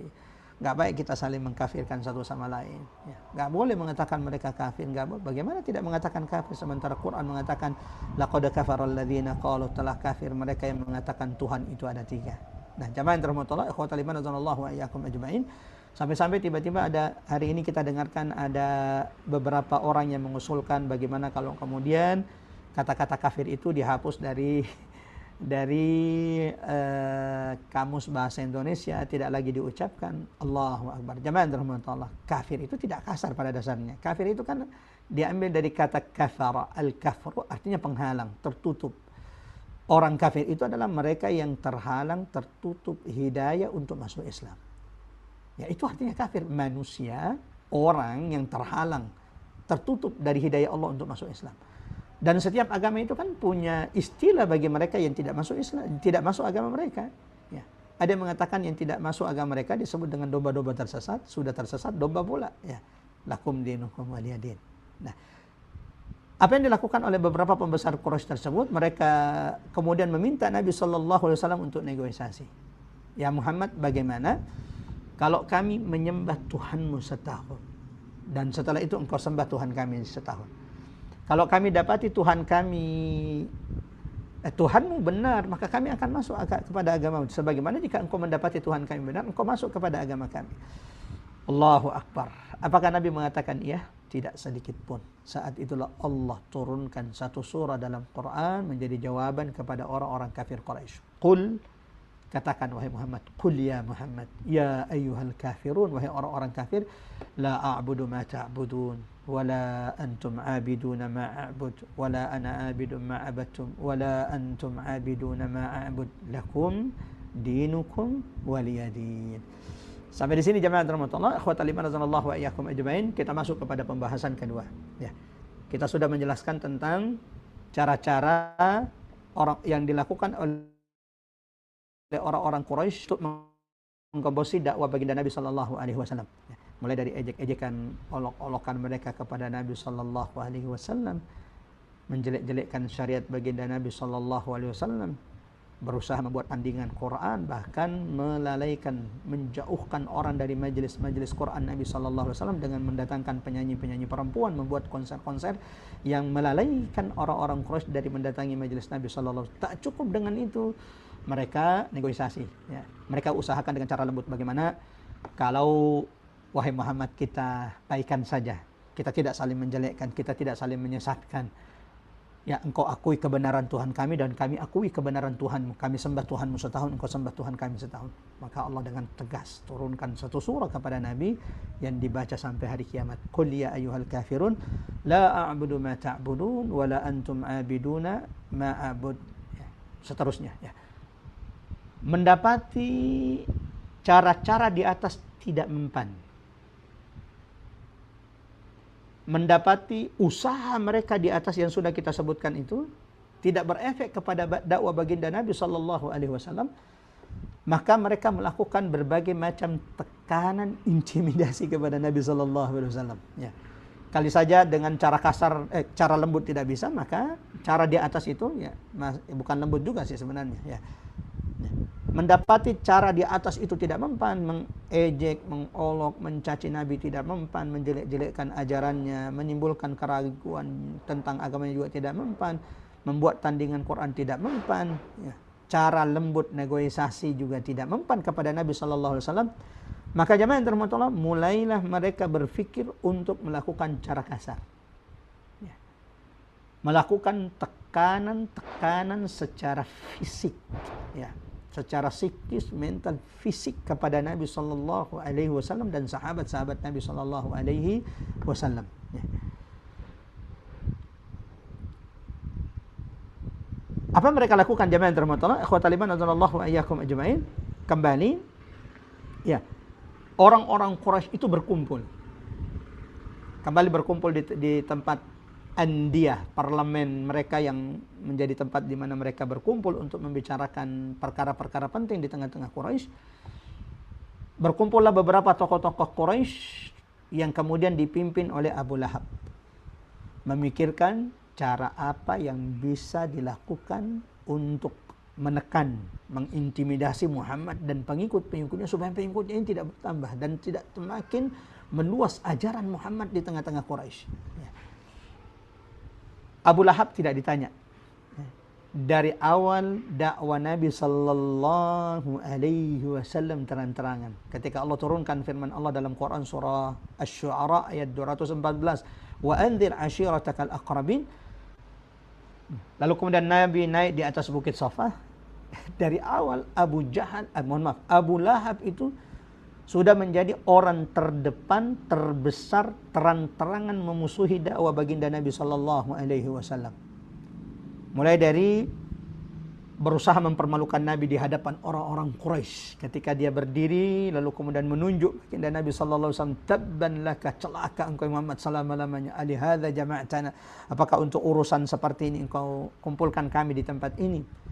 Enggak baik kita saling mengkafirkan satu sama lain. Ya. Enggak boleh mengatakan mereka kafir. Bagaimana tidak mengatakan kafir sementara Quran mengatakan laqad kafara alladziina qalu, telah kafir mereka yang mengatakan Tuhan itu ada 3. Nah, jamaah yang rahmatullah, ikhwatal iman azanallahu wa iyyakum ajmain. Sampai-sampai tiba-tiba ada, hari ini kita dengarkan ada beberapa orang yang mengusulkan bagaimana kalau kemudian kata-kata kafir itu dihapus dari kamus bahasa Indonesia, tidak lagi diucapkan. Allahu Akbar. Jamaah rahmatullah, kafir itu tidak kasar pada dasarnya. Kafir itu kan diambil dari kata kafara. Al-kafru artinya penghalang, tertutup. Orang kafir itu adalah mereka yang terhalang, tertutup hidayah untuk masuk Islam. Ya, itu artinya kafir. Manusia, orang yang terhalang, tertutup dari hidayah Allah untuk masuk Islam. Dan setiap agama itu kan punya istilah bagi mereka yang tidak masuk Islam, tidak masuk agama mereka. Ya. Ada yang mengatakan yang tidak masuk agama mereka disebut dengan domba-domba tersesat, sudah tersesat domba pula. Ya. Lakum dinukum waliyadin. Nah, apa yang dilakukan oleh beberapa pembesar Quraisy tersebut, mereka kemudian meminta Nabi sallallahu alaihi wasallam untuk negosiasi. Ya Muhammad, bagaimana kalau kami menyembah Tuhanmu 1 tahun, dan setelah itu engkau sembah Tuhan kami 1 tahun. Kalau kami dapati Tuhan kami, Tuhanmu benar, maka kami akan masuk kepada agamamu. Sebagaimana jika engkau mendapati Tuhan kami benar, engkau masuk kepada agama kami. Allahu Akbar. Apakah Nabi mengatakan iya? Tidak sedikit pun. Saat itulah Allah turunkan 1 surah dalam Quran menjadi jawaban kepada orang-orang kafir Quraisy. Qul, katakan wahai Muhammad, qul ya Muhammad, ya ayyuhal kafirun, wahai orang-orang kafir, la a'budu ma ta'budun, wala antum 'abiduna ma a'bud, wala ana 'abidun ma 'abadtum, wala antum 'abiduna ma a'bud, lakum dinukum waliyadin. Sampai di sini jemaah rahmatullah, ikhwatal iman azanallahu wa iyyakum ajmain. Kita masuk kepada pembahasan kedua. Ya. Kita sudah menjelaskan tentang cara-cara orang yang dilakukan oleh orang-orang Quraisy untuk menggembosi dakwah baginda Nabi sallallahu alaihi wasallam. Mulai dari ejek-ejekan, olok-olokan mereka kepada Nabi sallallahu alaihi wasallam, menjelek-jelekkan syariat baginda Nabi sallallahu alaihi wasallam, berusaha membuat tandingan Quran, bahkan melalaikan, menjauhkan orang dari majelis-majelis Quran Nabi sallallahu alaihi wasallam dengan mendatangkan penyanyi-penyanyi perempuan, membuat konser-konser yang melalaikan orang-orang Quraisy dari mendatangi majelis Nabi sallallahu alaihi wasallam. Tak cukup dengan itu, mereka negosiasi, ya. Mereka usahakan dengan cara lembut, bagaimana kalau wahai Muhammad kita baikan saja, kita tidak saling menjelekkan, kita tidak saling menyesatkan, Ya, engkau akui kebenaran Tuhan kami dan kami akui kebenaran Tuhanmu. Kami sembah Tuhanmu setahun, engkau sembah Tuhan kami setahun. Maka Allah dengan tegas turunkan satu surah kepada Nabi yang dibaca sampai hari kiamat. Qul ya ayyuhal kafirun la a'budu ma ta'budun wa la antum 'abiduna ma a'bud. Ya, seterusnya ya. Mendapati cara-cara di atas tidak mempan. Mendapati usaha mereka di atas yang sudah kita sebutkan itu tidak berefek kepada dakwah baginda Nabi sallallahu alaihi wasallam, maka mereka melakukan berbagai macam tekanan, intimidasi kepada Nabi sallallahu alaihi wasallam. Ya. Kali saja dengan cara kasar, cara lembut tidak bisa, maka cara di atas itu ya bukan lembut juga sih sebenarnya. Ya. Mendapati cara di atas itu tidak mempan, mengejek, mengolok, mencaci Nabi tidak mempan, menjelek-jelekkan ajarannya, menimbulkan keraguan tentang agamanya juga tidak mempan, membuat tandingan Quran tidak mempan, ya. Cara lembut negosiasi juga tidak mempan kepada Nabi sallallahu alaihi wasallam. Maka jemaah yang dirahmati Allah, mulailah mereka berfikir untuk melakukan cara kasar. Ya. Melakukan tekanan-tekanan secara fisik, ya. Secara psikis, mental, fisik kepada Nabi sallallahu alaihi wasallam dan sahabat-sahabat Nabi sallallahu alaihi wasallam. Ya. Apa mereka lakukan jemaah yang dirahmati Allah? Ikhwatal iman azanallahu wa iyyakum ajmain. Kembali ya. Orang-orang Quraisy itu berkumpul. Kembali berkumpul di tempat Andiyah, parlemen mereka yang menjadi tempat di mana mereka berkumpul untuk membicarakan perkara-perkara penting di tengah-tengah Quraisy. Berkumpullah beberapa tokoh-tokoh Quraisy yang kemudian dipimpin oleh Abu Lahab. Memikirkan cara apa yang bisa dilakukan untuk menekan, mengintimidasi Muhammad dan pengikut-pengikutnya supaya pengikutnya ini tidak bertambah dan tidak semakin meluas ajaran Muhammad di tengah-tengah Quraisy. Abu Lahab tidak ditanya. Dari awal dakwah Nabi sallallahu alaihi wasallam terang-terangan. Ketika Allah turunkan firman Allah dalam Quran surah Asy-Syu'ara ayat 214, "Wa anzir ashiratakal aqrabin." Lalu kemudian Nabi naik di atas bukit Safa. Dari awal Abu Lahab itu sudah menjadi orang terdepan, terbesar, terang-terangan memusuhi dakwah baginda Nabi sallallahu alaihi wasallam. Mulai dari berusaha mempermalukan Nabi di hadapan orang-orang Quraisy ketika dia berdiri lalu kemudian menunjuk baginda Nabi sallallahu alaihi wasallam, "Tabban laka, celaka engkau Muhammad selama-lamanya, ali hadza jama'tana." Apakah untuk urusan seperti ini engkau kumpulkan kami di tempat ini?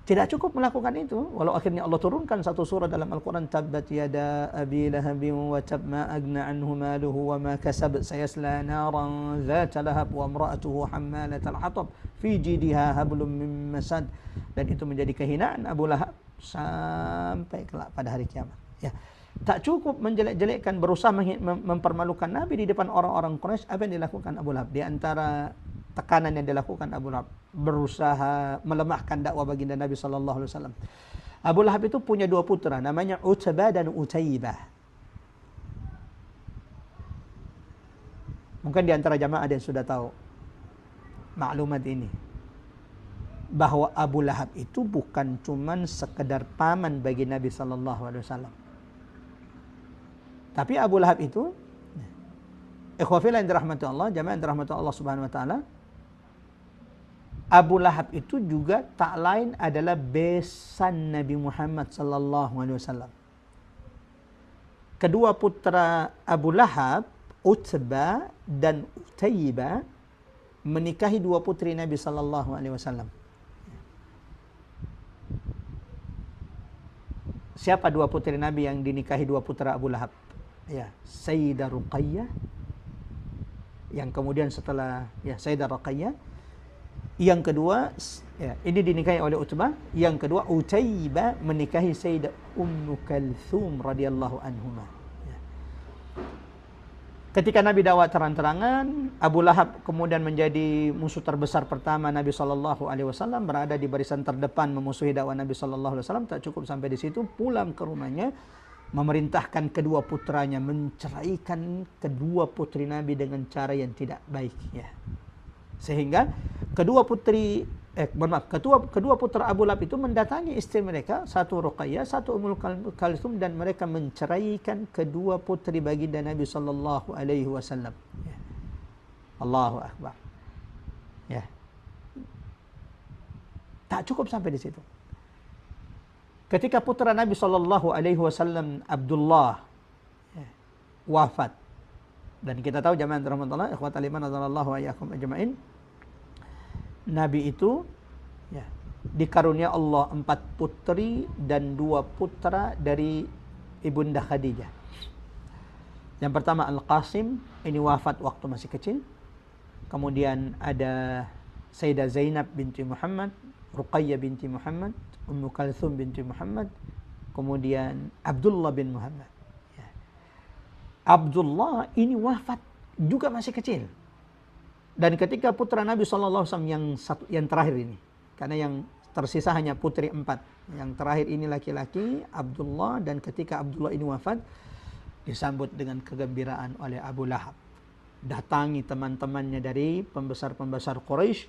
Tidak cukup melakukan itu, walau akhirnya Allah turunkan satu surah dalam Al-Quran, "Tabbat yada abi lahabin wa tab ma agna anhu maluhu wa ma kasab sayasla naran dzata lahab wa imra'atuhu hammalatal hatab fi jidha hablum min masad." Dan itu menjadi kehinaan Abu Lahab sampai kelak pada hari kiamat. Ya. Tak cukup menjelek-jelekkan, berusaha mempermalukan Nabi di depan orang-orang Quraisy. Apa yang dilakukan Abu Lahab? Di antara tekanan yang dilakukan Abu Lahab, berusaha melemahkan dakwah baginda Nabi sallallahu alaihi wasallam. Abu Lahab itu punya dua putra, namanya Utbah dan Utaibah. Mungkin di antara jamaah ada yang sudah tahu maklumat ini, bahwa Abu Lahab itu bukan cuman sekedar paman bagi Nabi sallallahu alaihi wasallam. Tapi Abu Lahab itu, ikhwafillah yang dirahmati Allah, jamaah yang dirahmati Allah subhanahu wa ta'ala, Abu Lahab itu juga tak lain adalah besan Nabi Muhammad sallallahu alaihi wasallam. Kedua putra Abu Lahab, Utbah dan Utaibah, menikahi dua putri Nabi sallallahu alaihi wasallam. Siapa dua putri Nabi yang dinikahi dua putra Abu Lahab? Ya, Sayyidah Ruqayyah, yang kemudian setelah Sayyidah Ruqayyah, yang kedua ya, ini dinikahi oleh Utbah, yang kedua Utaibah menikahi Sayyidah Ummu Kalthum radhiyallahu anhuma. Ya. Ketika Nabi dakwah terang-terangan, Abu Lahab kemudian menjadi musuh terbesar pertama Nabi sallallahu alaihi wasallam, berada di barisan terdepan memusuhi dakwah Nabi sallallahu alaihi wasallam. Tak cukup sampai di situ, pulang ke rumahnya memerintahkan kedua putranya menceraikan kedua putri Nabi dengan cara yang tidak baik, ya. Sehingga kedua putri kedua putra Abu Lahab itu mendatangi istri mereka, satu Ruqayyah, satu Ummul Kalsum, dan mereka menceraikan kedua putri baginda Nabi sallallahu alaihi wasallam. Ya. Allahu akbar. Ya. Tak cukup sampai di situ. Ketika putra Nabi sallallahu alaihi wasallam Abdullah wafat, dan kita tahu jamaah rahmatullah ikhwatal iman radhiyallahu iyyakum ajmain, Nabi itu dikarunia Allah 4 putri dan 2 putra dari ibunda Khadijah. Yang pertama Al-Qasim, ini wafat waktu masih kecil. Kemudian ada Sayyidah Zainab binti Muhammad, Ruqayyah binti Muhammad, Ummu Kalsum binti Muhammad, kemudian Abdullah bin Muhammad. Abdullah ini wafat juga masih kecil. Dan ketika putra Nabi SAW yang terakhir ini, karena yang tersisa hanya putri 4, yang terakhir ini laki-laki Abdullah, dan ketika Abdullah ini wafat, disambut dengan kegembiraan oleh Abu Lahab. Datangi teman-temannya dari pembesar-pembesar Quraisy,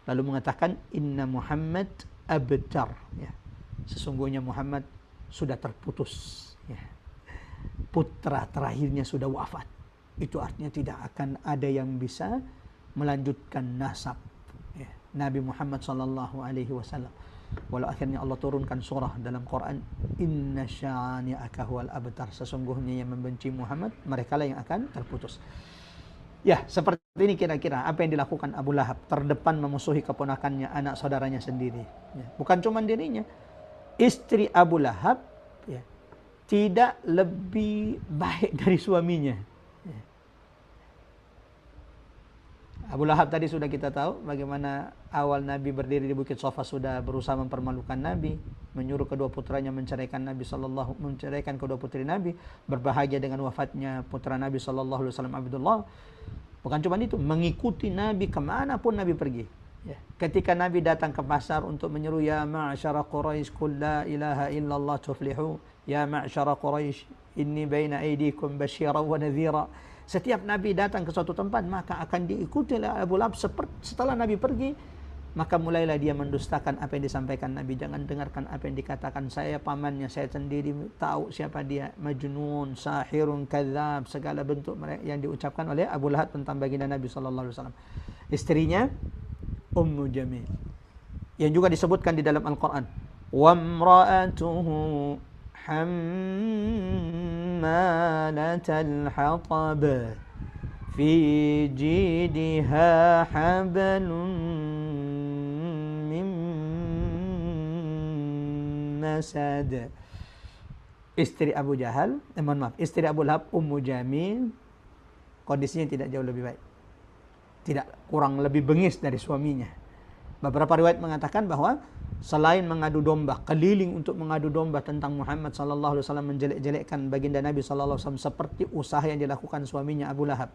lalu mengatakan, Inna Muhammad abtar. Ya. Sesungguhnya Muhammad sudah terputus. Ya. Putra terakhirnya sudah wafat. Itu artinya tidak akan ada yang bisa melanjutkan nasab Nabi Muhammad sallallahu alaihi wasallam. Walau akhirnya Allah turunkan surah dalam Quran, Inna syani'aka huwal abtar. Sesungguhnya yang membenci Muhammad, mereka lah yang akan terputus. Ya, seperti ini kira-kira apa yang dilakukan Abu Lahab, terdepan memusuhi keponakannya, anak saudaranya sendiri. Ya, bukan cuma dirinya, istri Abu Lahab tidak lebih baik dari suaminya. Abu Lahab tadi sudah kita tahu bagaimana awal Nabi berdiri di Bukit Safa sudah berusaha mempermalukan Nabi, menyuruh kedua putranya menceraikan kedua putri Nabi, berbahagia dengan wafatnya putra Nabi sallallahu alaihi wasallam Abdullah. Bukan cuma itu, mengikuti Nabi kemanapun Nabi pergi. Ya. Ketika Nabi datang ke pasar untuk menyeru, ya ma'syara Quraisy qul la ilaha illallah tuflihu, ya ma'syara Quraisy inni baina aydikum basyira wa nadhira. Setiap Nabi datang ke suatu tempat, maka akan diikuti oleh Abu Lahab. Setelah Nabi pergi, maka mulailah dia mendustakan apa yang disampaikan Nabi. Jangan dengarkan apa yang dikatakan saya pamannya, saya sendiri tahu siapa dia. Majnun, sahirun, kadzab, segala bentuk yang diucapkan oleh Abu Lahab tentang baginda Nabi sallallahu alaihi wasallam. Istrinya Ummu Jamil, yang juga disebutkan di dalam Al-Qur'an, wa imra'atuhu hammalatal hatab fi jidha hablum min masad. Istri Abu Jahal, istri Abu Lahab, Ummu Jamil, kondisinya tidak jauh lebih baik, tidak kurang lebih bengis dari suaminya. Beberapa riwayat mengatakan bahwa selain mengadu domba, keliling untuk mengadu domba tentang Muhammad sallallahu alaihi wasallam, menjelek-jelekkan baginda Nabi sallallahu alaihi wasallam, seperti usaha yang dilakukan suaminya Abu Lahab.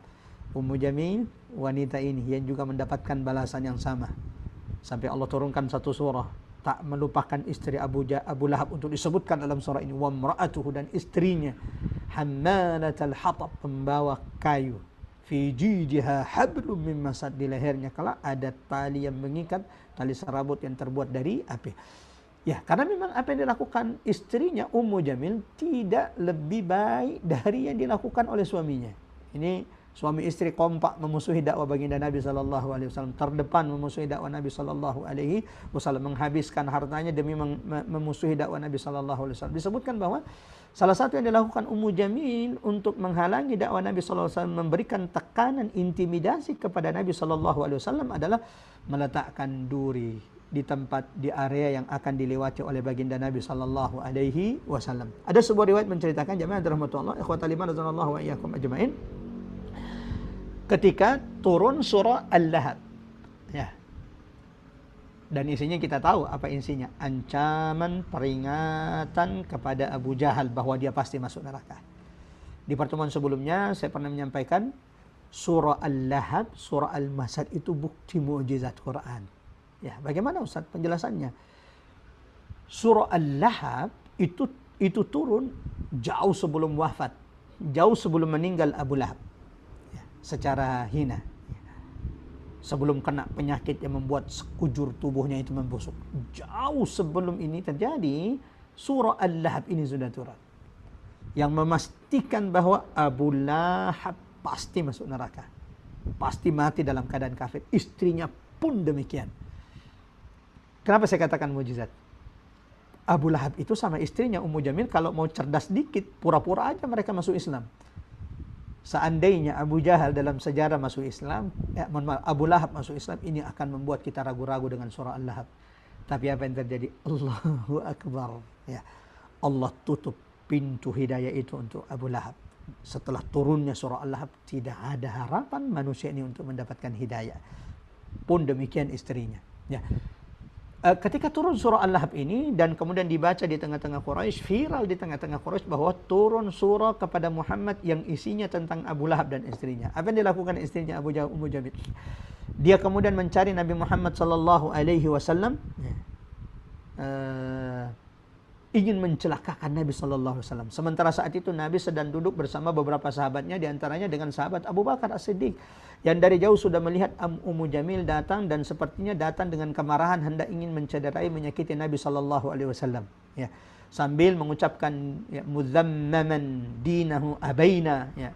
Ummu Jamil, wanita ini yang juga mendapatkan balasan yang sama. Sampai Allah turunkan satu surah, tak melupakan istri Abu Lahab untuk disebutkan dalam surah ini, wa imra'atuhu, dan istrinya hammalatal hatab, pembawa kayu, fi jidha hablum min masad, di lehernya kala ada tali yang mengikat, tali serabut yang terbuat dari api. Ya, karena memang apa yang dilakukan istrinya Ummu Jamil tidak lebih baik dari yang dilakukan oleh suaminya. Ini suami istri kompak memusuhi dakwah baginda Nabi sallallahu alaihi wasallam, terdepan memusuhi dakwah Nabi sallallahu alaihi wasallam, menghabiskan hartanya demi memusuhi dakwah Nabi sallallahu alaihi wasallam. Disebutkan bahwa salah satu yang dilakukan Ummu Jamil untuk menghalangi dakwah Nabi sallallahu alaihi wasallam, memberikan tekanan, intimidasi kepada Nabi sallallahu alaihi wasallam, adalah meletakkan duri di area yang akan dilewati oleh baginda Nabi sallallahu alaihi wasallam. Ada sebuah riwayat menceritakan, jemaah rahmatullah ikhwatal iman radhiyallahu wa iyyakum ajmain, ketika turun surah Al-Lahab. Ya. Dan isinya kita tahu apa isinya. Ancaman, peringatan kepada Abu Jahal bahwa dia pasti masuk neraka. Di pertemuan sebelumnya saya pernah menyampaikan surah Al-Lahab, surah Al-Masad itu bukti mukjizat Quran. Ya, bagaimana Ustaz penjelasannya? Surah Al-Lahab itu turun jauh sebelum wafat, jauh sebelum meninggal Abu Lahab. Secara hina. sebelum kena penyakit yang membuat sekujur tubuhnya itu membusuk. Jauh sebelum ini terjadi, surah Al-Lahab ini sudah turun, yang memastikan bahwa Abu Lahab pasti masuk neraka, pasti mati dalam keadaan kafir. Istrinya pun demikian. Kenapa saya katakan mujizat? Abu Lahab itu sama istrinya Ummu Jamil kalau mau cerdas dikit, pura-pura aja mereka masuk Islam. Seandainya Abu Jahal dalam sejarah masuk Islam, Abu Lahab masuk Islam, ini akan membuat kita ragu-ragu dengan surah Al-Lahab. Tapi apa yang terjadi? Allahu Akbar. Ya. Allah tutup pintu hidayah itu untuk Abu Lahab. Setelah turunnya surah Al-Lahab, tidak ada harapan manusia ini untuk mendapatkan hidayah. Pun demikian istrinya. Ya. Ketika turun surah Al-Lahab ini dan kemudian dibaca di tengah-tengah Quraisy, viral di tengah-tengah Quraisy bahwa turun surah kepada Muhammad yang isinya tentang Abu Lahab dan istrinya. Apa yang dilakukan istrinya Ummu Jamil? Dia kemudian mencari Nabi Muhammad sallallahu alaihi wasallam, ingin mencelakakan Nabi sallallahu alaihi wasallam. Sementara saat itu Nabi sedang duduk bersama beberapa sahabatnya, di antaranya dengan sahabat Abu Bakar As-Siddiq, yang dari jauh sudah melihat Ummu Jamil datang dan sepertinya datang dengan kemarahan, hendak ingin mencederai, menyakiti Nabi sallallahu alaihi wasallam. Ya, sambil mengucapkan ya, muzammaman dinahu abaina. Ya.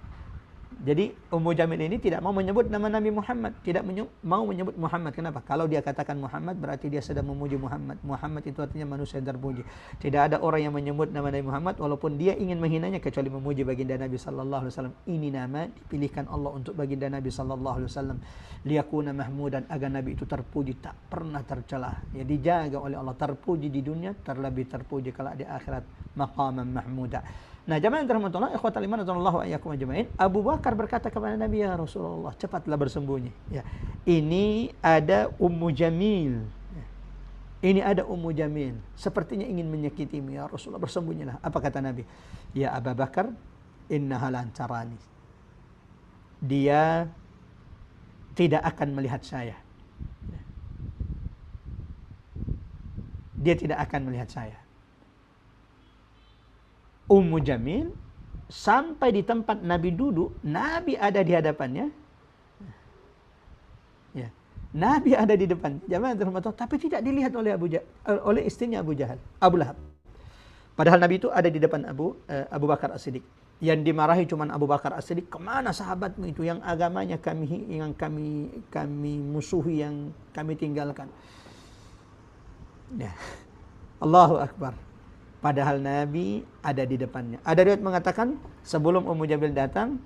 Jadi Ummu Jamil ini tidak mau menyebut nama Nabi Muhammad, tidak mau menyebut Muhammad. Kenapa? Kalau dia katakan Muhammad berarti dia sedang memuji Muhammad. Muhammad itu artinya manusia yang terpuji. Tidak ada orang yang menyebut nama Nabi Muhammad walaupun dia ingin menghinanya kecuali memuji baginda Nabi sallallahu alaihi wasallam. Ini nama dipilihkan Allah untuk baginda Nabi sallallahu alaihi wasallam, liyakuna mahmudan, agar Nabi itu terpuji, tak pernah tercela. Ya, dijaga oleh Allah, terpuji di dunia, terlebih terpuji kalau di akhirat, maqaman mahmuda. Nah, jamaah yang dirahmati Allah, ikhwatal iman radhiyallahu iyyakum ajmain, Abu Bakar berkata kepada Nabi, ya Rasulullah, cepatlah bersembunyi. Ya. Ini ada Ummu Jamil. Ya. Ini ada Ummu Jamil. Sepertinya ingin menyakitimu, ya Rasulullah, bersembunyilah. Apa kata Nabi? Ya Abu Bakar, innaha lan tarani. Dia tidak akan melihat saya. Dia tidak akan melihat saya. Ummu Jamil sampai di tempat Nabi duduk, Nabi ada di hadapannya. Ya. Nabi ada di depan. Jamaah dirahmati, tapi tidak dilihat oleh oleh istrinya Abu Lahab. Padahal Nabi itu ada di depan Abu Bakar As-Siddiq. Yang dimarahi cuma Abu Bakar As-Siddiq, kemana sahabatmu itu yang agamanya kami musuhi, yang kami tinggalkan. Ya. Allahu Akbar. Padahal Nabi ada di depannya. Ada riwayat mengatakan sebelum Ummu Jamil datang,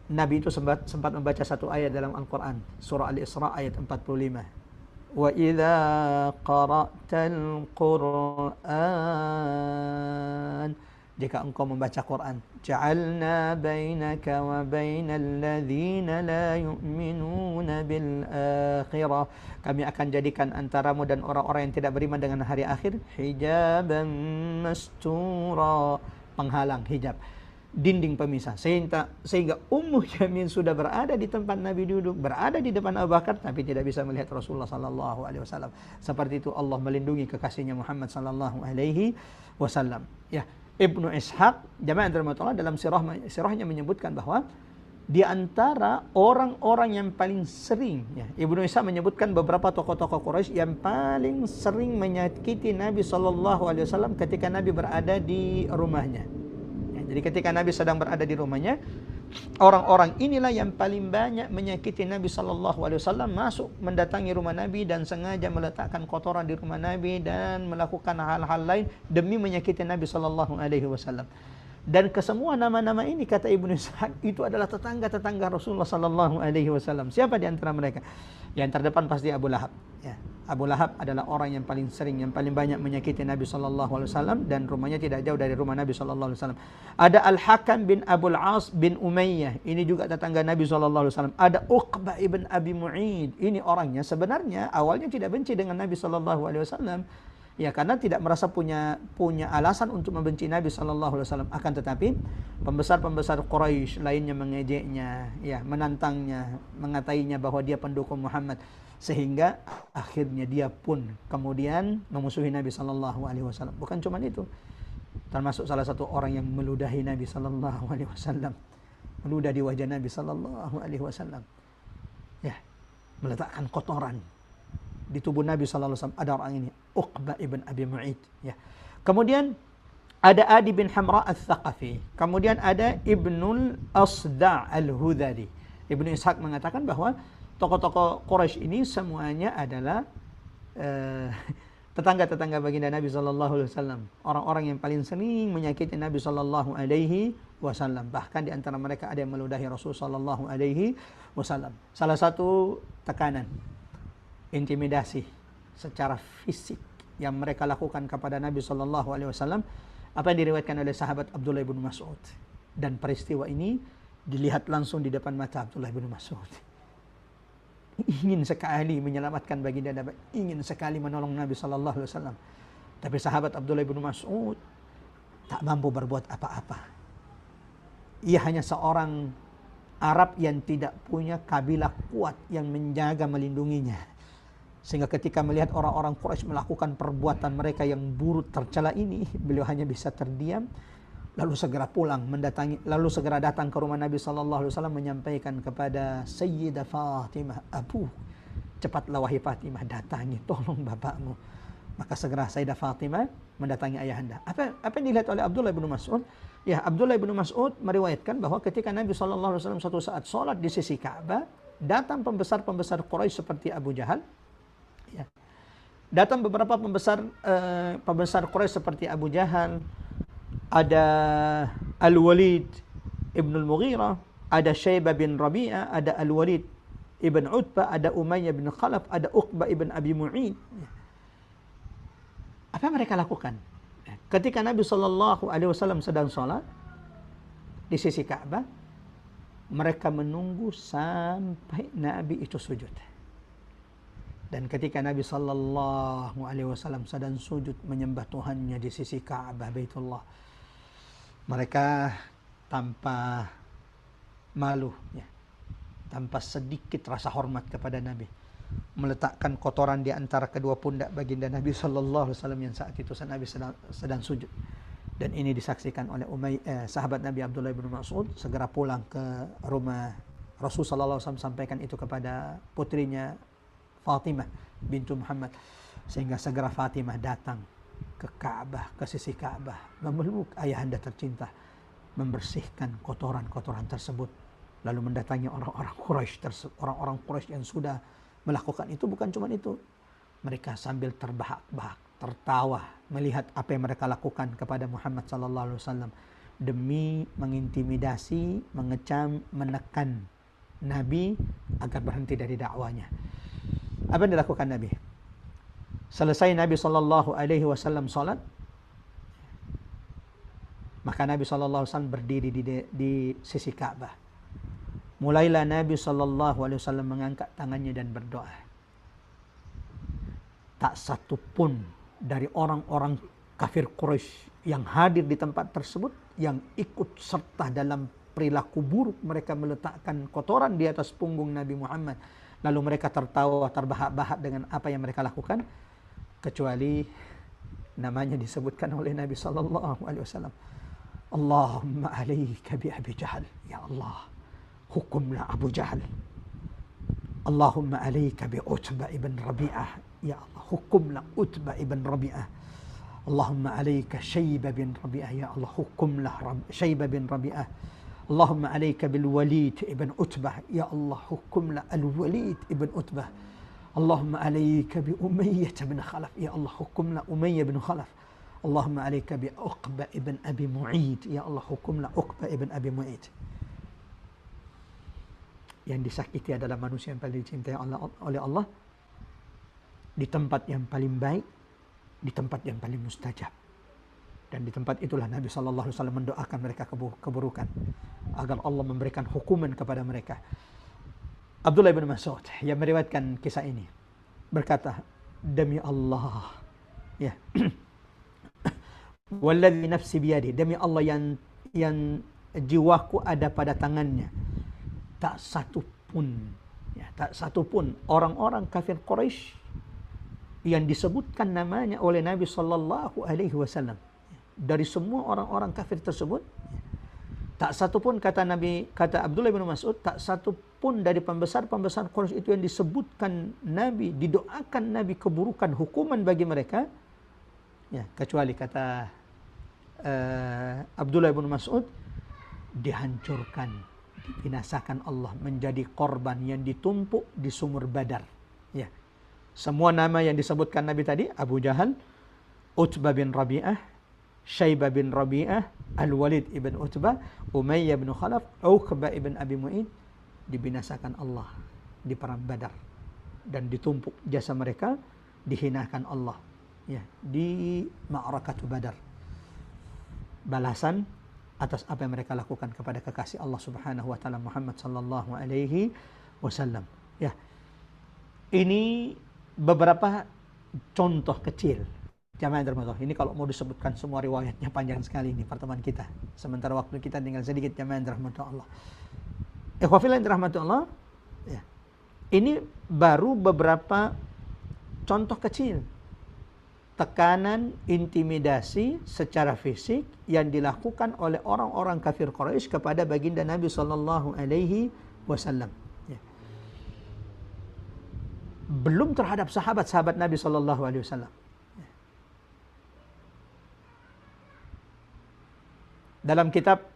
Nabi itu sempat membaca satu ayat dalam Al-Quran, surah Al-Isra ayat 45. Wa idza qara'tal Qur'an, jika engkau membaca Quran, ja'alna bainaka wa bainal ladzina la yu'minuna bil akhirah, kami akan jadikan antaramu dan orang-orang yang tidak beriman dengan hari akhir hijaban mastura, penghalang, hijab, dinding pemisah, sehingga Ummu Jamil sudah berada di tempat Nabi duduk, berada di depan Abu Bakar, tapi tidak bisa melihat Rasulullah sallallahu alaihi wasallam. Seperti itu Allah melindungi kekasihnya Muhammad sallallahu alaihi wasallam. Ya. Ibnu Ishaq, jamaah yang dirahmati dalam sirahnya menyebutkan bahwa di antara orang-orang yang paling sering, ya, Ibnu Ishaq menyebutkan beberapa tokoh-tokoh Quraisy yang paling sering menyakiti Nabi sallallahu alaihi wasallam ketika Nabi berada di rumahnya. Ya, jadi ketika Nabi sedang berada di rumahnya, orang-orang inilah yang paling banyak menyakiti Nabi sallallahu alaihi wasallam, masuk mendatangi rumah Nabi dan sengaja meletakkan kotoran di rumah Nabi dan melakukan hal-hal lain demi menyakiti Nabi sallallahu alaihi wasallam. Dan kesemua nama-nama ini, kata Ibnu Ishaq, itu adalah tetangga-tetangga Rasulullah sallallahu alaihi wasallam. Siapa di antara mereka? Yang terdepan pasti Abu Lahab. Ya. Abu Lahab adalah orang yang paling sering, yang paling banyak menyakiti Nabi sallallahu alaihi wasallam, dan rumahnya tidak jauh dari rumah Nabi sallallahu alaihi wasallam. Ada Al-Hakam bin Abul As bin Umayyah, ini juga tetangga Nabi sallallahu alaihi wasallam. Ada Uqbah ibn Abi Mu'id, ini orangnya sebenarnya awalnya tidak benci dengan Nabi sallallahu alaihi wasallam. Ya, karena tidak merasa punya alasan untuk membenci Nabi sallallahu alaihi wasallam, akan tetapi pembesar-pembesar Quraisy lainnya mengejeknya, ya, menantangnya, mengatainya bahwa dia pendukung Muhammad, sehingga akhirnya dia pun kemudian memusuhi Nabi sallallahu alaihi wasallam. Bukan cuma itu, termasuk salah satu orang yang meludahi Nabi sallallahu alaihi wasallam, meludah di wajah Nabi sallallahu alaihi wasallam. meletakkan kotoran di tubuh Nabi sallallahu alaihi wasallam. Ada orang ini, Uqbah ibn Abi Mu'id, ya. Kemudian ada Adi bin Hamra al-Thaqafi. Kemudian ada Ibnul Asda' al-Hudhali. Ibnu Ishaq mengatakan bahwa tokoh-tokoh Quraisy ini semuanya adalah tetangga-tetangga baginda Nabi sallallahu alaihi wasallam. Orang-orang yang paling sering menyakiti Nabi sallallahu alaihi wasallam. Bahkan di antara mereka ada yang meludahi Rasul sallallahu alaihi wasallam. Salah satu tekanan, intimidasi secara fisik yang mereka lakukan kepada Nabi sallallahu alaihi wasallam, apa yang diriwayatkan oleh sahabat Abdullah bin Mas'ud, dan peristiwa ini dilihat langsung di depan mata Abdullah bin Mas'ud. Ingin sekali menyelamatkan baginda Nabi, ingin sekali menolong Nabi sallallahu alaihi wasallam, tapi sahabat Abdullah bin Mas'ud tak mampu berbuat apa-apa. Ia hanya seorang Arab yang tidak punya kabilah kuat yang menjaga melindunginya. Sehingga ketika melihat orang-orang Quraisy melakukan perbuatan mereka yang buruk tercela ini, beliau hanya bisa terdiam, lalu segera pulang lalu segera datang ke rumah Nabi sallallahu alaihi wasallam menyampaikan kepada Sayyidah Fatimah, "Abu, cepatlah wahai Fatimah, datangi tolong bapakmu." Maka segera Sayyidah Fatimah mendatangi ayahanda. Apa yang dilihat oleh Abdullah bin Mas'ud? Ya, Abdullah bin Mas'ud meriwayatkan bahwa ketika Nabi sallallahu alaihi wasallam suatu saat salat di sisi Ka'bah, datang pembesar-pembesar Quraisy seperti Abu Jahal. Ya. Datang beberapa pembesar Quraisy seperti Abu Jahal, ada Al-Walid ibn al-Mughirah, ada Syaibah bin Rabi'ah, ada Al-Walid ibn Utbah, ada Umayyah bin Khalaf, ada Uqbah ibn Abi Mu'id. Apa yang mereka lakukan? Ketika Nabi sallallahu alaihi wasallam sedang salat di sisi Ka'bah, mereka menunggu sampai Nabi itu sujud. Dan ketika Nabi sallallahu alaihi wasallam sedang sujud menyembah Tuhannya di sisi Ka'bah Baitullah, mereka tanpa malu, ya, tanpa sedikit rasa hormat kepada Nabi, meletakkan kotoran di antara kedua pundak baginda Nabi sallallahu alaihi wasallam yang saat itu Nabi sedang sujud. Dan ini disaksikan oleh sahabat Nabi Abdullah bin Mas'ud. Segera pulang ke rumah Rasul sallallahu alaihi wasallam, sampaikan itu kepada putrinya Fatimah bintu Muhammad, sehingga segera Fatimah datang ke Ka'bah, ke sisi Ka'bah, memeluk ayahanda tercinta, membersihkan kotoran-kotoran tersebut, lalu mendatangi orang-orang Quraisy yang sudah melakukan itu. Bukan cuma itu, mereka sambil terbahak-bahak, tertawa melihat apa yang mereka lakukan kepada Muhammad sallallahu alaihi wasallam demi mengintimidasi, mengecam, menekan Nabi agar berhenti dari dakwanya. Apa yang dilakukan Nabi? Selesai Nabi sallallahu alaihi wasallam salat, maka Nabi sallallahu alaihi wasallam berdiri di sisi Ka'bah. Mulailah Nabi sallallahu alaihi wasallam mengangkat tangannya dan berdoa. Tak satu pun dari orang-orang kafir Quraisy yang hadir di tempat tersebut yang ikut serta dalam perilaku buruk mereka meletakkan kotoran di atas punggung Nabi Muhammad, lalu mereka tertawa terbahak-bahak dengan apa yang mereka lakukan, kecuali namanya disebutkan oleh Nabi sallallahu alaihi wasallam. Allahumma alaika bi Abi Jahal, ya Allah, hukumlah Abu Jahal. Allahumma alaika bi Utbah ibn Rabi'ah, ya Allah, hukumlah Utbah ibn Rabi'ah. Allahumma alaika Syaibah bin Rabi'ah, ya Allah, hukumlah Syaibah bin Rabi'ah. Allahumma alaika bil Walid ibn Utbah, ya Allah, hukumlah Al-Walid ibn Utbah. Allahumma alaika bi Umayyah bin Khalaf, ya Allah, hukumlah Umayyah bin Khalaf. Allahumma alaika bi Uqbah ibn Abi Mu'id, ya Allah, hukumlah Uqbah ibn Abi Mu'id. Yang disakiti adalah manusia yang paling dicintai oleh Allah, di tempat yang paling baik, di tempat yang paling mustajab. Dan di tempat itulah Nabi sallallahu alaihi wasallam mendoakan mereka keburukan agar Allah memberikan hukuman kepada mereka. Abdullah bin Mas'ud yang meriwayatkan kisah ini berkata, demi Allah, ya, walladzi nafsi biyadi, demi Allah yang jiwaku ada pada tangannya, tak satu pun orang-orang kafir Quraisy yang disebutkan namanya oleh Nabi sallallahu alaihi wasallam, dari semua orang-orang kafir tersebut, Tak satu pun, kata Abdullah bin Mas'ud, tak satu pun dari pembesar-pembesar Quraisy itu yang disebutkan Nabi, didoakan Nabi keburukan, hukuman bagi mereka, ya, kecuali kata Abdullah bin Mas'ud, dihancurkan, dibinasakan Allah, menjadi korban yang ditumpuk di sumur Badar. Ya. Semua nama yang disebutkan Nabi tadi, Abu Jahal, Utbah bin Rabi'ah, Syaibah bin Rabi'ah, Al-Walid ibn Utbah, Umayyah bin Khalaf, Uqbah ibn Abi Mu'id, dibinasakan Allah di perang Badar, dan ditumpuk jasa mereka, dihinakan Allah, ya, di Ma'rakatu Badar. Balasan atas apa yang mereka lakukan kepada kekasih Allah Subhanahu wa taala Muhammad sallallahu alaihi wasallam. Ya. Ini beberapa contoh kecil. Jamaah yang dirahmati Allah. Ini kalau mau disebutkan semua riwayatnya panjang sekali ini pertemuan kita. Sementara waktu kita tinggal sedikit, jamaah yang dirahmati Allah. Ikhwafillah yang dirahmati Allah. Ya. Ini baru beberapa contoh kecil. Tekanan, intimidasi secara fisik yang dilakukan oleh orang-orang kafir Quraisy kepada baginda Nabi sallallahu alaihi wasallam. Ya. Belum terhadap sahabat-sahabat Nabi sallallahu alaihi wasallam. Dalam kitab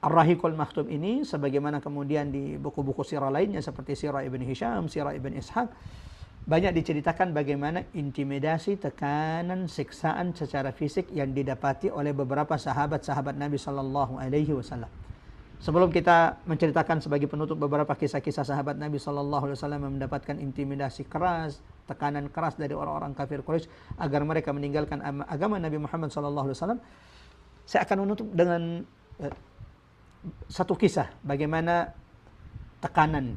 Ar-Rahiqul Maktum ini, sebagaimana kemudian di buku-buku sirah lainnya seperti Sirah Ibn Hisham, Sirah Ibn Ishaq, banyak diceritakan bagaimana intimidasi, tekanan, siksaan secara fisik yang didapati oleh beberapa sahabat-sahabat Nabi sallallahu alaihi wasallam. Sebelum kita menceritakan sebagai penutup beberapa kisah-kisah sahabat Nabi sallallahu alaihi wasallam yang mendapatkan intimidasi keras, tekanan keras dari orang-orang kafir Quraisy agar mereka meninggalkan agama Nabi Muhammad sallallahu alaihi wasallam, saya akan menutup dengan satu kisah bagaimana tekanan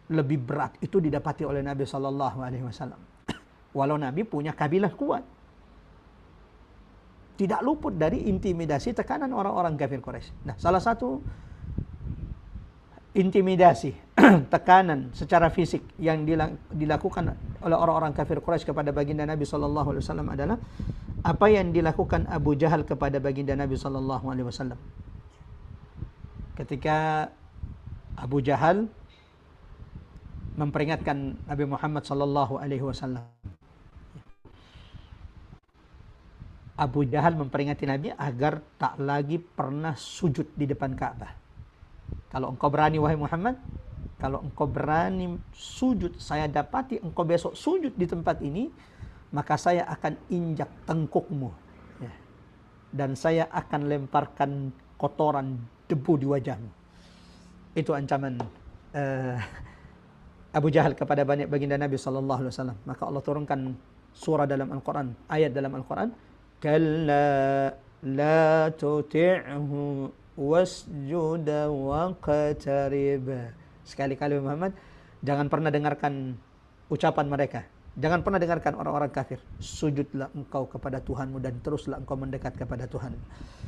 lebih berat itu didapati oleh Nabi sallallahu alaihi wasallam. Walau Nabi punya kabilah kuat, tidak luput dari intimidasi, tekanan orang-orang kafir Quraisy. Nah, salah satu intimidasi, tekanan secara fisik yang dilakukan oleh orang-orang kafir Quraisy kepada baginda Nabi sallallahu alaihi wasallam adalah apa yang dilakukan Abu Jahal kepada baginda Nabi sallallahu alaihi wasallam. Ketika Abu Jahal memperingatkan Nabi Muhammad sallallahu alaihi wasallam, Abu Jahal memperingati Nabi agar tak lagi pernah sujud di depan Ka'bah. Kalau engkau berani wahai Muhammad, kalau engkau berani sujud, saya dapati engkau besok sujud di tempat ini, maka saya akan injak tengkukmu, ya, dan saya akan lemparkan kotoran debu di wajahmu. Itu ancaman Abu Jahal kepada baginda Nabi sallallahu alaihi wasallam. Maka Allah turunkan surah dalam Al-Quran, ayat dalam Al-Quran, kalla la tuti'hu wasjud waqtarib. Sekali-kali Muhammad, jangan pernah dengarkan ucapan mereka, jangan pernah dengarkan orang-orang kafir. Sujudlah engkau kepada Tuhanmu dan teruslah engkau mendekat kepada Tuhan.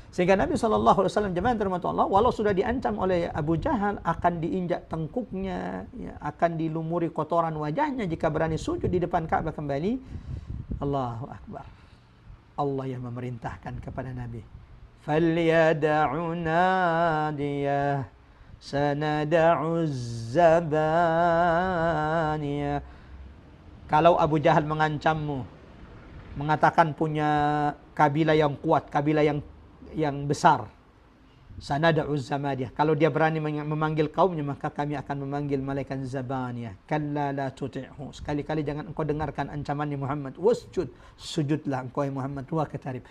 Sehingga Nabi SAW, jemaah dirahmati Allah, walau sudah diancam oleh Abu Jahal akan diinjak tengkuknya, ya, akan dilumuri kotoran wajahnya jika berani sujud di depan Ka'bah kembali, Allahu Akbar, Allah yang memerintahkan kepada Nabi, falyad'u nadiyah sanad'u zabaniyah. Kalau Abu Jahal mengancammu, mengatakan punya kabilah yang kuat, kabilah yang besar, sanad'u zabaniyah, kalau dia berani memanggil kaumnya, maka kami akan memanggil malaikat zabaniyah. Kalla la tuti'hu, sekali-kali jangan engkau dengarkan ancamannya Muhammad. Wasjud, sujudlah engkau Muhammad wa qatarib.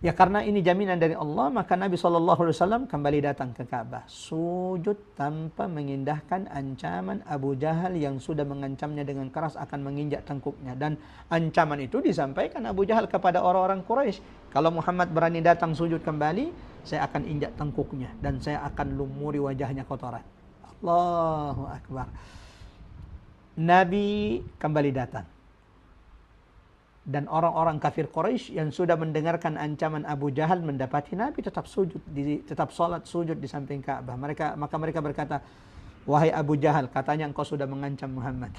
Ya, karena ini jaminan dari Allah, maka Nabi SAW kembali datang ke Ka'bah, sujud tanpa mengindahkan ancaman Abu Jahal yang sudah mengancamnya dengan keras akan menginjak tengkuknya. Dan ancaman itu disampaikan Abu Jahal kepada orang-orang Quraisy, kalau Muhammad berani datang sujud kembali, saya akan injak tengkuknya dan saya akan lumuri wajahnya kotoran. Allahu Akbar. Nabi kembali datang, dan orang-orang kafir Quraisy yang sudah mendengarkan ancaman Abu Jahal mendapati Nabi tetap sujud, tetap salat sujud di samping Ka'bah. Maka mereka berkata, wahai Abu Jahal, katanya engkau sudah mengancam Muhammad.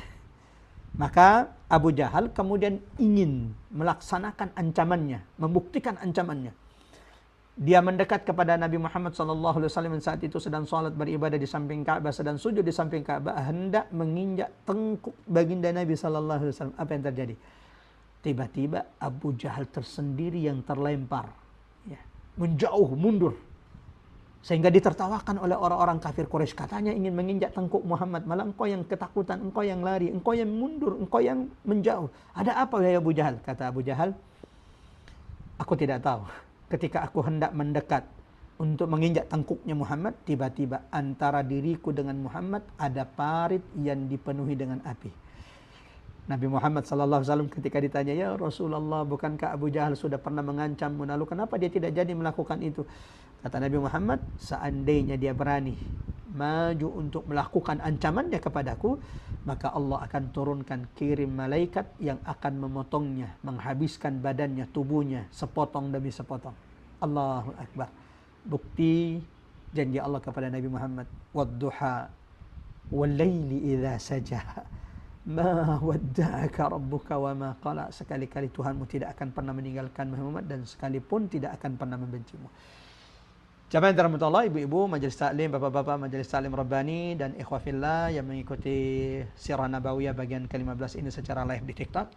Maka Abu Jahal kemudian ingin melaksanakan ancamannya, membuktikan ancamannya. Dia mendekat kepada Nabi Muhammad SAW saat itu sedang sholat beribadah di samping Ka'bah, sedang sujud di samping Ka'bah, hendak menginjak tengkuk baginda Nabi SAW. Apa yang terjadi? Tiba-tiba Abu Jahal tersendiri yang terlempar, ya, menjauh, mundur, sehingga ditertawakan oleh orang-orang kafir Quraisy. Katanya ingin menginjak tengkuk Muhammad, malah engkau yang ketakutan, engkau yang lari, engkau yang mundur, engkau yang menjauh. Ada apa ya Abu Jahal? Kata Abu Jahal, aku tidak tahu. Ketika aku hendak mendekat untuk menginjak tengkuknya Muhammad, tiba-tiba antara diriku dengan Muhammad ada parit yang dipenuhi dengan api. Nabi Muhammad SAW ketika ditanya, ya Rasulullah, bukankah Abu Jahal sudah pernah mengancammu, lalu kenapa dia tidak jadi melakukan itu? Kata Nabi Muhammad, seandainya dia berani maju untuk melakukan ancamannya kepadaku, maka Allah akan turunkan kirim malaikat yang akan memotongnya, menghabiskan badannya, tubuhnya, sepotong demi sepotong. Allahu Akbar. Bukti janji Allah kepada Nabi Muhammad, wadduha wal-laili idza saja ma wadda'aka rabbuka wa ma qala. Sekali-kali Tuhanmu tidak akan pernah meninggalkan Muhammad, dan sekalipun tidak akan pernah membencimu. Jamaah yang dirahmati Allah, ibu-ibu majelis taklim, bapak-bapak majelis taklim Rabbani, dan ikhwafillah yang mengikuti Sirah Nabawiyah bagian ke-15 ini secara live di TikTok.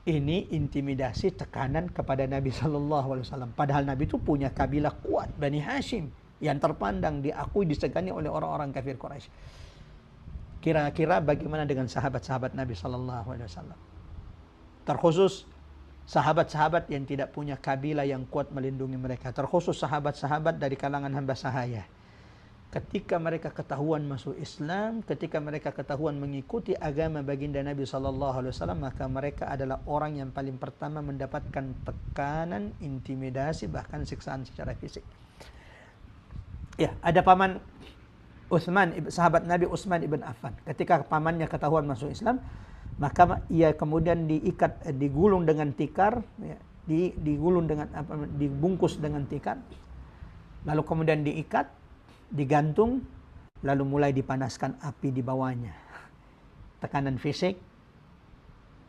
Ini intimidasi, tekanan kepada Nabi SAW. Padahal Nabi itu punya kabilah kuat, Bani Hashim, yang terpandang, diakui, disegani oleh orang-orang kafir Quraisy. Kira-kira bagaimana dengan sahabat-sahabat Nabi SAW? Terkhusus sahabat-sahabat yang tidak punya kabilah yang kuat melindungi mereka. Terkhusus sahabat-sahabat dari kalangan hamba sahaya. Ketika mereka ketahuan masuk Islam, ketika mereka ketahuan mengikuti agama baginda Nabi SAW, maka mereka adalah orang yang paling pertama mendapatkan tekanan, intimidasi, bahkan siksaan secara fisik. Ya, ada paman Utsman, sahabat Nabi Utsman ibn Affan. Ketika pamannya ketahuan masuk Islam, maka ia kemudian diikat, digulung dengan tikar, ya, digulung dengan dibungkus dengan tikar, lalu kemudian diikat, digantung, lalu mulai dipanaskan api di bawahnya. Tekanan fisik,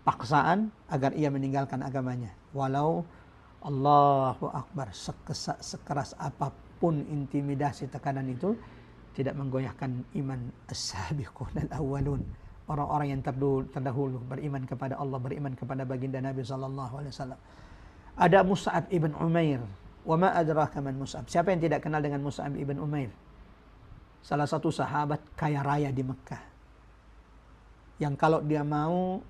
paksaan agar ia meninggalkan agamanya. Walau Allahu Akbar, sekeras apapun intimidasi, tekanan itu tidak menggoyahkan iman as-sabiqun al-awwalun, orang-orang yang terdahulu beriman kepada Allah, beriman kepada baginda Nabi SAW. Ada Mus'ab ibn Umair. Wa ma adraka man Mus'ab. Siapa yang tidak kenal dengan Mus'ab ibn Umair? Salah satu sahabat kaya raya di Mekah, yang kalau dia mau,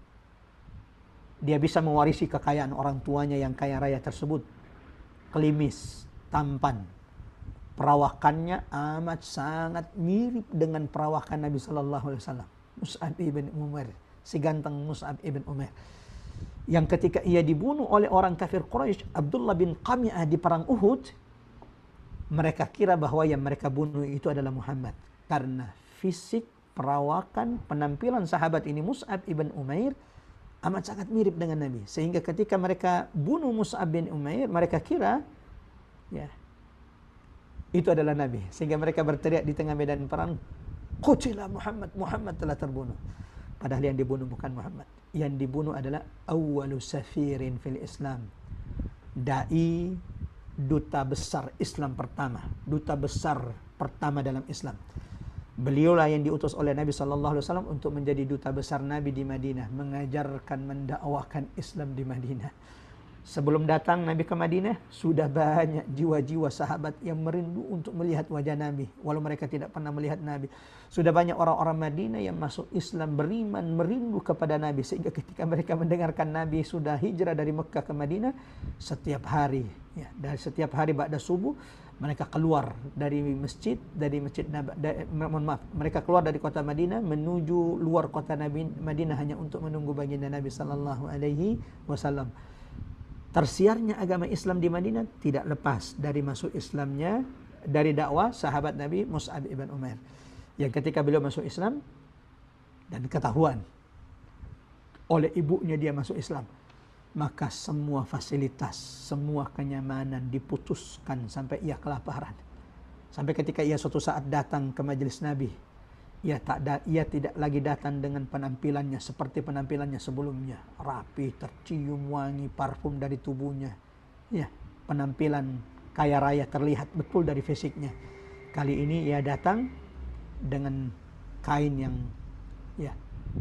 dia bisa mewarisi kekayaan orang tuanya yang kaya raya tersebut. Klimis, tampan, perawakannya amat sangat mirip dengan perawakan Nabi SAW. Mus'ab ibn Umair, si ganteng Mus'ab ibn Umair, yang ketika ia dibunuh oleh orang kafir Quraisy, Abdullah bin Qami'ah, di perang Uhud, mereka kira bahwa yang mereka bunuh itu adalah Muhammad. Karena fisik, perawakan, penampilan sahabat ini, Mus'ab ibn Umair, amat sangat mirip dengan Nabi. Sehingga ketika mereka bunuh Mus'ab bin Umair, mereka kira, ya, itu adalah Nabi. Sehingga mereka berteriak di tengah medan perang, qutila Muhammad, Muhammad telah terbunuh. Padahal yang dibunuh bukan Muhammad. Yang dibunuh adalah awwalu safirin fil Islam, dai, duta besar Islam pertama, duta besar pertama dalam Islam. Beliaulah yang diutus oleh Nabi SAW untuk menjadi duta besar Nabi di Madinah, mengajarkan, mendakwakan Islam di Madinah. Sebelum datang Nabi ke Madinah, sudah banyak jiwa-jiwa sahabat yang merindu untuk melihat wajah Nabi, walau mereka tidak pernah melihat Nabi. Sudah banyak orang-orang Madinah yang masuk Islam, beriman, merindu kepada Nabi, sehingga ketika mereka mendengarkan Nabi sudah hijrah dari Mekah ke Madinah, setiap hari, ya, dari setiap hari ba'da subuh, mereka keluar dari masjid, mereka keluar dari kota Madinah menuju luar kota Madinah hanya untuk menunggu baginda Nabi sallallahu alaihi wasallam. Tersiarnya agama Islam di Madinah tidak lepas dari masuk Islamnya, dari dakwah sahabat Nabi Mus'ab ibn Umair, yang ketika beliau masuk Islam dan ketahuan oleh ibunya dia masuk Islam, maka semua fasilitas, semua kenyamanan diputuskan sampai ia kelaparan. Sampai ketika ia suatu saat datang ke majelis Nabi, ia tidak lagi datang dengan penampilannya seperti penampilannya sebelumnya, rapi, tercium wangi parfum dari tubuhnya, ya, penampilan kaya raya terlihat betul dari fisiknya. Kali ini ia datang dengan kain yang ya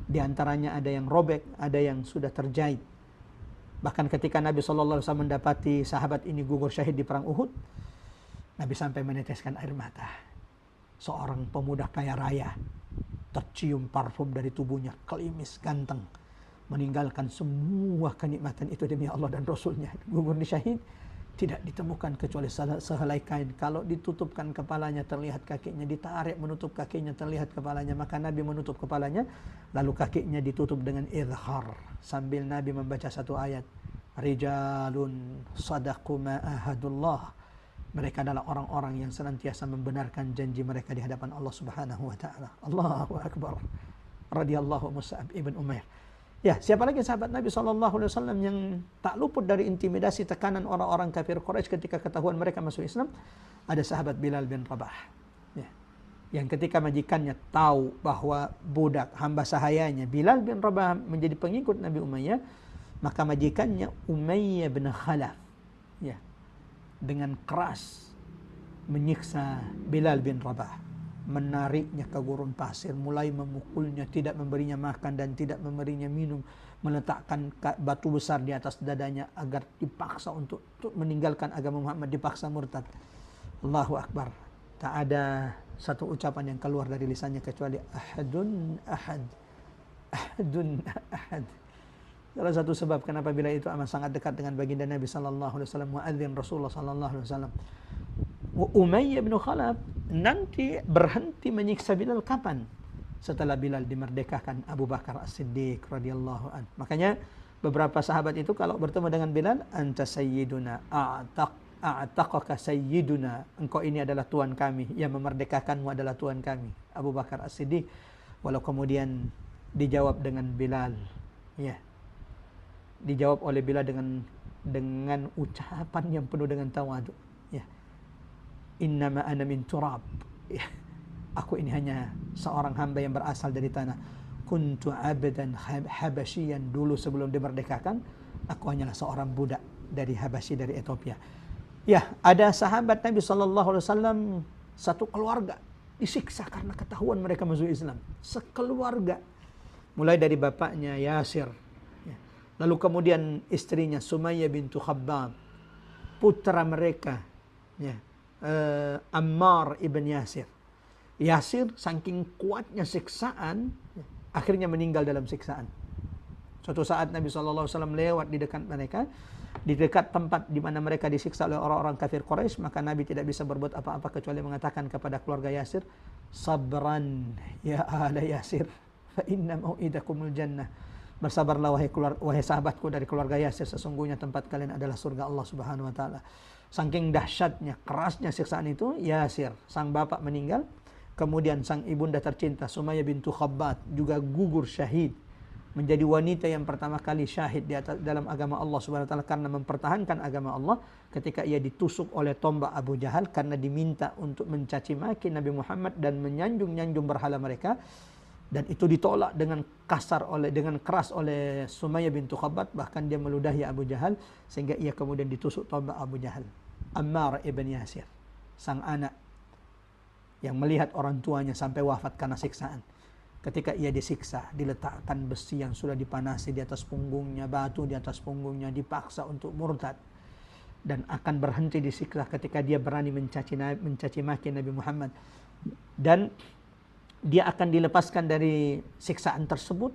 di antaranya ada yang robek, ada yang sudah terjahit. Bahkan ketika Nabi SAW mendapati sahabat ini gugur syahid di perang Uhud, Nabi sampai meneteskan air mata. Seorang pemuda kaya raya, tercium parfum dari tubuhnya, klimis, ganteng, meninggalkan semua kenikmatan itu demi Allah dan Rasulnya. Gugur di syahid, tidak ditemukan kecuali sehelai kain. Kalau ditutupkan kepalanya terlihat kakinya, ditarik menutup kakinya terlihat kepalanya. Maka Nabi menutup kepalanya, lalu kakinya ditutup dengan izhar. Sambil Nabi membaca satu ayat, Rijalun sadaqu ma ahadullah. Mereka adalah orang-orang yang senantiasa membenarkan janji mereka di hadapan Allah Subhanahu wa taala. Allahu akbar. Radhiyallahu Mus'ab ibn Umair. Ya, siapa lagi sahabat Nabi SAW yang tak luput dari intimidasi tekanan orang-orang kafir Quraisy ketika ketahuan mereka masuk Islam? Ada sahabat Bilal bin Rabah. Ya. Yang ketika majikannya tahu bahwa budak hamba sahayanya Bilal bin Rabah menjadi pengikut Nabi Umayyah, maka majikannya Umayyah bin Khalaf, ya, dengan keras menyiksa Bilal bin Rabah, menariknya ke gurun pasir, mulai memukulnya, tidak memberinya makan dan tidak memberinya minum, meletakkan batu besar di atas dadanya agar dipaksa untuk meninggalkan agama Muhammad, dipaksa murtad. Allahu Akbar. Tak ada satu ucapan yang keluar dari lisannya kecuali ahadun ahad, ahadun ahad. Salah satu sebab kenapa Bilal itu amat sangat dekat dengan baginda Nabi sallallahu alaihi wasallam, muadzin Rasulullah sallallahu alaihi wasallam. Umayyah bin Khalaf nanti berhenti menyiksa Bilal kapan? Setelah Bilal dimerdekakan Abu Bakar As-Siddiq radhiyallahu an. Makanya beberapa sahabat itu kalau bertemu dengan Bilal, anta sayyiduna, a'taqaka sayyiduna, engkau ini adalah tuan kami, yang memerdekakanmu adalah tuan kami, Abu Bakar As-Siddiq. Walau kemudian dijawab dengan Bilal, ya, dijawab oleh Bilal dengan ucapan yang penuh dengan tawadhu, ya, innama ana min turab, ya, aku ini hanya seorang hamba yang berasal dari tanah. Kuntu abdan habasyian, dulu sebelum dimerdekakan aku hanyalah seorang budak dari Habasyi, dari Ethiopia. Ya, ada sahabat Nabi SAW, satu keluarga disiksa karena ketahuan mereka masuk Islam, sekeluarga, mulai dari bapaknya Yasir, lalu kemudian istrinya Sumayyah bintu Khabbab, putra mereka, ya, Ammar ibn Yasir. Yasir saking kuatnya siksaan, akhirnya meninggal dalam siksaan. Suatu saat Nabi SAW lewat di dekat mereka, di dekat tempat di mana mereka disiksa oleh orang-orang kafir Quraisy, maka Nabi tidak bisa berbuat apa-apa kecuali mengatakan kepada keluarga Yasir, sabran ya ahla Yasir, fa inna mau'idakumul jannah. Bersabarlah wahai sahabatku dari keluarga Yasir, sesungguhnya tempat kalian adalah surga Allah Subhanahu wa taala. Saking dahsyatnya, kerasnya siksaan itu, Yasir, sang bapak meninggal, kemudian sang ibunda tercinta Sumayyah bintu Khabbab juga gugur syahid, menjadi wanita yang pertama kali syahid di atas dalam agama Allah Subhanahu wa taala karena mempertahankan agama Allah ketika ia ditusuk oleh tombak Abu Jahal karena diminta untuk mencaci maki Nabi Muhammad dan menyanjung-nyanjung berhala mereka. Dan itu ditolak dengan keras oleh Sumayyah bintu Khabbab, bahkan dia meludahi Abu Jahal sehingga ia kemudian ditusuk tombak Abu Jahal. Ammar ibn Yasir, sang anak yang melihat orang tuanya sampai wafat karena siksaan. Ketika ia disiksa, diletakkan besi yang sudah dipanasi di atas punggungnya, batu di atas punggungnya, dipaksa untuk murtad, dan akan berhenti disiksa ketika dia berani mencaci maki Nabi Muhammad. Dan dia akan dilepaskan dari siksaan tersebut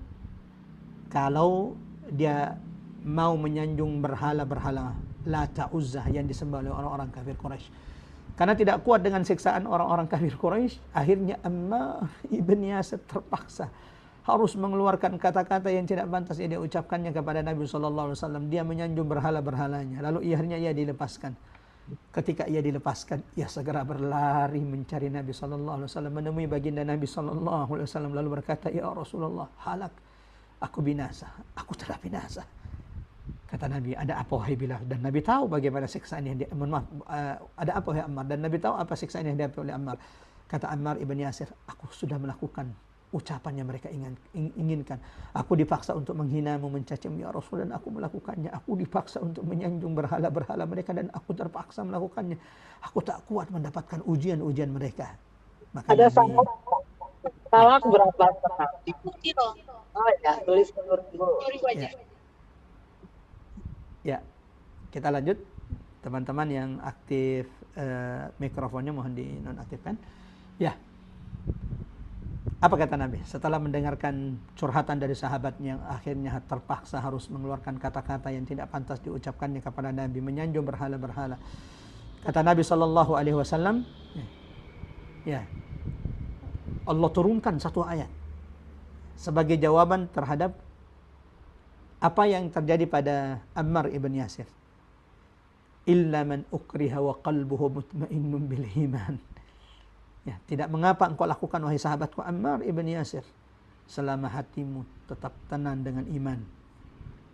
kalau dia mau menyanjung berhala-berhala Lata Uzzah yang disembah oleh orang-orang kafir Quraisy. Karena tidak kuat dengan siksaan orang-orang kafir Quraisy, akhirnya Ammar ibn Yasir terpaksa harus mengeluarkan kata-kata yang tidak pantas yang dia ucapkannya kepada Nabi SAW. Dia menyanjung berhala-berhalanya, lalu akhirnya ia dilepaskan. Ketika ia dilepaskan, ia segera berlari mencari Nabi SAW, menemui baginda Nabi SAW, lalu berkata, ya Rasulullah, halak, aku binasa, aku telah binasa. Kata Nabi, ada apa wahai Bilal? Dan Nabi tahu bagaimana siksaan yang ada apa wahai Ammar? Dan Nabi tahu apa siksaan yang dihadapi oleh Ammar. Kata Ammar ibn Yasir, aku sudah melakukan ucapan yang mereka inginkan. Aku dipaksa untuk menghinamu, mencacimu ya Rasul, dan aku melakukannya. Aku dipaksa untuk menyanjung berhala-berhala mereka dan aku terpaksa melakukannya. Aku tak kuat mendapatkan ujian-ujian mereka. Maka Ada Nabi, salah berapa orang? Diikuti dong. Oh ya, tulis dulu. ya, ya, kita lanjut. Teman-teman yang aktif mikrofonnya mohon dinonaktifkan. Ya, apa kata Nabi setelah mendengarkan curhatan dari sahabatnya yang akhirnya terpaksa harus mengeluarkan kata-kata yang tidak pantas diucapkannya kepada Nabi, menyanjung berhala-berhala. Kata Nabi sallallahu alaihi wasallam, ya, Allah turunkan satu ayat sebagai jawaban terhadap apa yang terjadi pada Ammar ibn Yasir. Illa man ukriha wa qalbuhu mutmainnun bil iman. Ya, tidak mengapa engkau lakukan wahai sahabatku Ammar ibn Yasir selama hatimu tetap tenang dengan iman.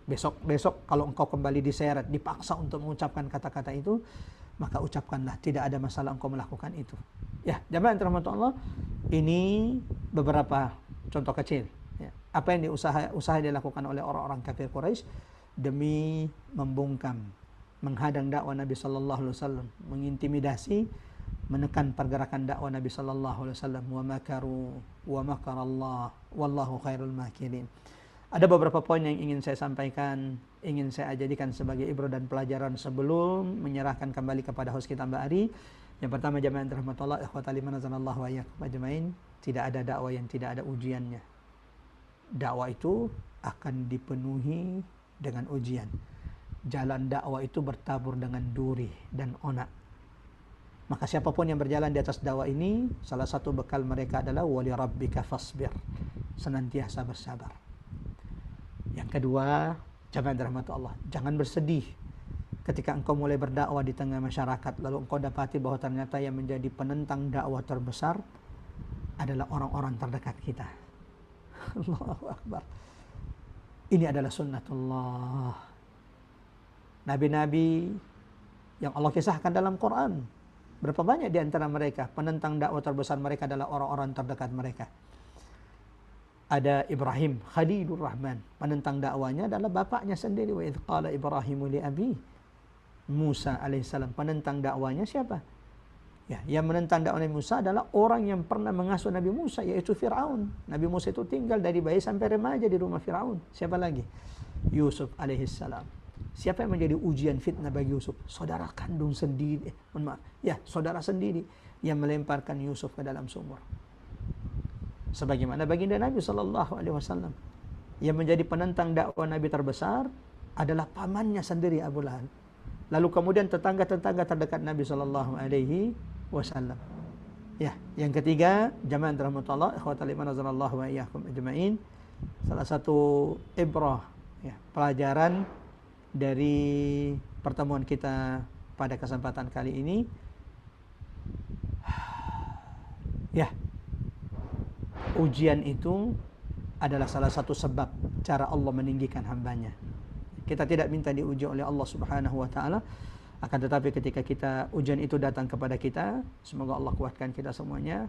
Besok kalau engkau kembali diseret, dipaksa untuk mengucapkan kata-kata itu, maka ucapkanlah, tidak ada masalah engkau melakukan itu. Ya, jamaah yang dirahmati Allah, ini beberapa contoh kecil. Ya, apa yang usaha dilakukan oleh orang-orang kafir Quraisy demi membungkam, menghadang dakwah Nabi sallallahu alaihi wasallam, mengintimidasi, menekan pergerakan dakwah Nabi sallallahu alaihi wasallam. Wa makaru wa makarallah wallahu khairul makirin. Ada beberapa poin yang ingin saya sampaikan, ingin saya jadikan sebagai ibrah dan pelajaran sebelum menyerahkan kembali kepada host kita Mbak Ari. Yang pertama, jamaah rahmatullah, ikhwatal iman azanallahu wa iyyakum ajmain, tidak ada dakwah yang tidak ada ujiannya. Dakwah itu akan dipenuhi dengan ujian. Jalan dakwah itu bertabur dengan duri dan onak. Maka siapapun yang berjalan di atas dakwah ini, salah satu bekal mereka adalah wali rabbika fasbir, senantiasa bersabar. Yang kedua, jamaah rahmat Allah, jangan bersedih ketika engkau mulai berdakwah di tengah masyarakat lalu engkau dapati bahwa ternyata yang menjadi penentang dakwah terbesar adalah orang-orang terdekat kita. Allahu Akbar. Ini adalah sunnatullah. Nabi-nabi yang Allah kisahkan dalam Quran, berapa banyak di antara mereka penentang dakwah terbesar mereka adalah orang-orang terdekat mereka. Ada Ibrahim Khalilur Rahman, penentang dakwanya adalah bapaknya sendiri. Wa idz qala Ibrahimu li abi. Musa alaihissalam, penentang dakwanya siapa? Ya, yang menentang dakwah Nabi Musa adalah orang yang pernah mengasuh Nabi Musa, yaitu Fir'aun. Nabi Musa itu tinggal dari bayi sampai remaja di rumah Fir'aun. Siapa lagi? Yusuf alaihissalam. Siapa yang menjadi ujian fitnah bagi Yusuf? Saudara kandung sendiri, saudara sendiri yang melemparkan Yusuf ke dalam sumur. Sebagaimana baginda Nabi sallallahu alaihi wasallam, yang menjadi penentang dakwah Nabi terbesar adalah pamannya sendiri Abu Lahab. Lalu kemudian tetangga-tetangga terdekat Nabi sallallahu alaihi wasallam. Ya, yang ketiga, jamaah rahmatullah, ikhwatal iman azanallahu wa iyyakum ajmain. Salah satu ibrah, ya, pelajaran dari pertemuan kita pada kesempatan kali ini, ya, ujian itu adalah salah satu sebab cara Allah meninggikan hambanya. Kita tidak minta diuji oleh Allah Subhanahu wa taala, akan tetapi ketika ujian itu datang kepada kita, semoga Allah kuatkan kita semuanya,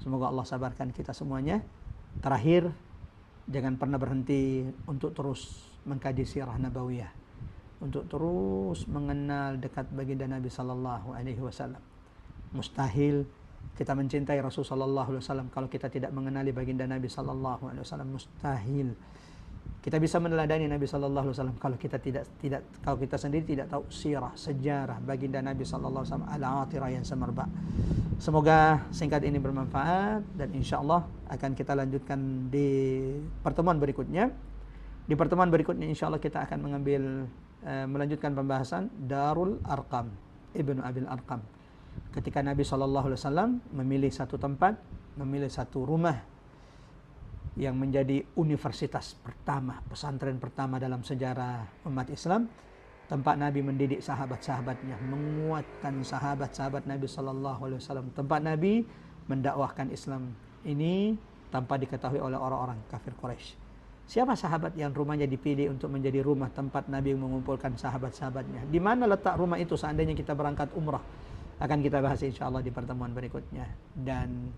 semoga Allah sabarkan kita semuanya. Terakhir, jangan pernah berhenti untuk terus mengkaji sirah nabawiyah, untuk terus mengenal dekat baginda Nabi sallallahu alaihi wasallam. Mustahil kita mencintai Rasul sallallahu alaihi wasallam kalau kita tidak mengenali baginda Nabi sallallahu alaihi wasallam. Mustahil kita bisa meneladani Nabi sallallahu alaihi wasallam kalau kita sendiri tidak tahu sirah, sejarah baginda Nabi sallallahu alaihi wasallam al-atirah yang semerbak. Semoga singkat ini bermanfaat dan insyaallah akan kita lanjutkan di pertemuan berikutnya. Di pertemuan berikutnya insyaallah kita akan melanjutkan pembahasan Darul Arqam, Ibnu Abil Arqam. Ketika Nabi sallallahu alaihi wasallam memilih satu tempat, memilih satu rumah yang menjadi universitas pertama, pesantren pertama dalam sejarah umat Islam, tempat Nabi mendidik sahabat-sahabatnya, menguatkan sahabat-sahabat Nabi sallallahu alaihi wasallam, tempat Nabi mendakwahkan Islam ini tanpa diketahui oleh orang-orang kafir Quraisy. Siapa sahabat yang rumahnya dipilih untuk menjadi rumah tempat Nabi mengumpulkan sahabat-sahabatnya? Di mana letak rumah itu seandainya kita berangkat umrah? Akan kita bahas insyaallah di pertemuan berikutnya. Dan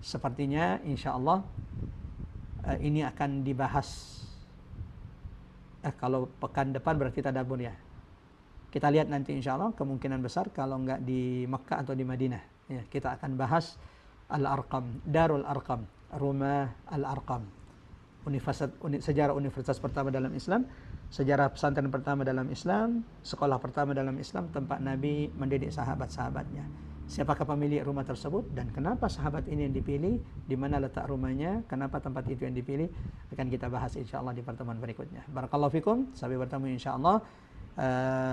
sepertinya insya Allah ini akan dibahas kalau pekan depan berarti tadabbur ya. Kita lihat nanti insya Allah, kemungkinan besar kalau enggak di Mekah atau di Madinah ya, kita akan bahas Al-Arqam, Darul Arqam, Rumah Al-Arqam, sejarah universitas pertama dalam Islam, sejarah pesantren pertama dalam Islam, sekolah pertama dalam Islam, tempat Nabi mendidik sahabat-sahabatnya. Siapakah pemilik rumah tersebut dan kenapa sahabat ini yang dipilih, di mana letak rumahnya, kenapa tempat itu yang dipilih, akan kita bahas insya Allah di pertemuan berikutnya. Barakallahu fikum, sampai bertemu insya Allah.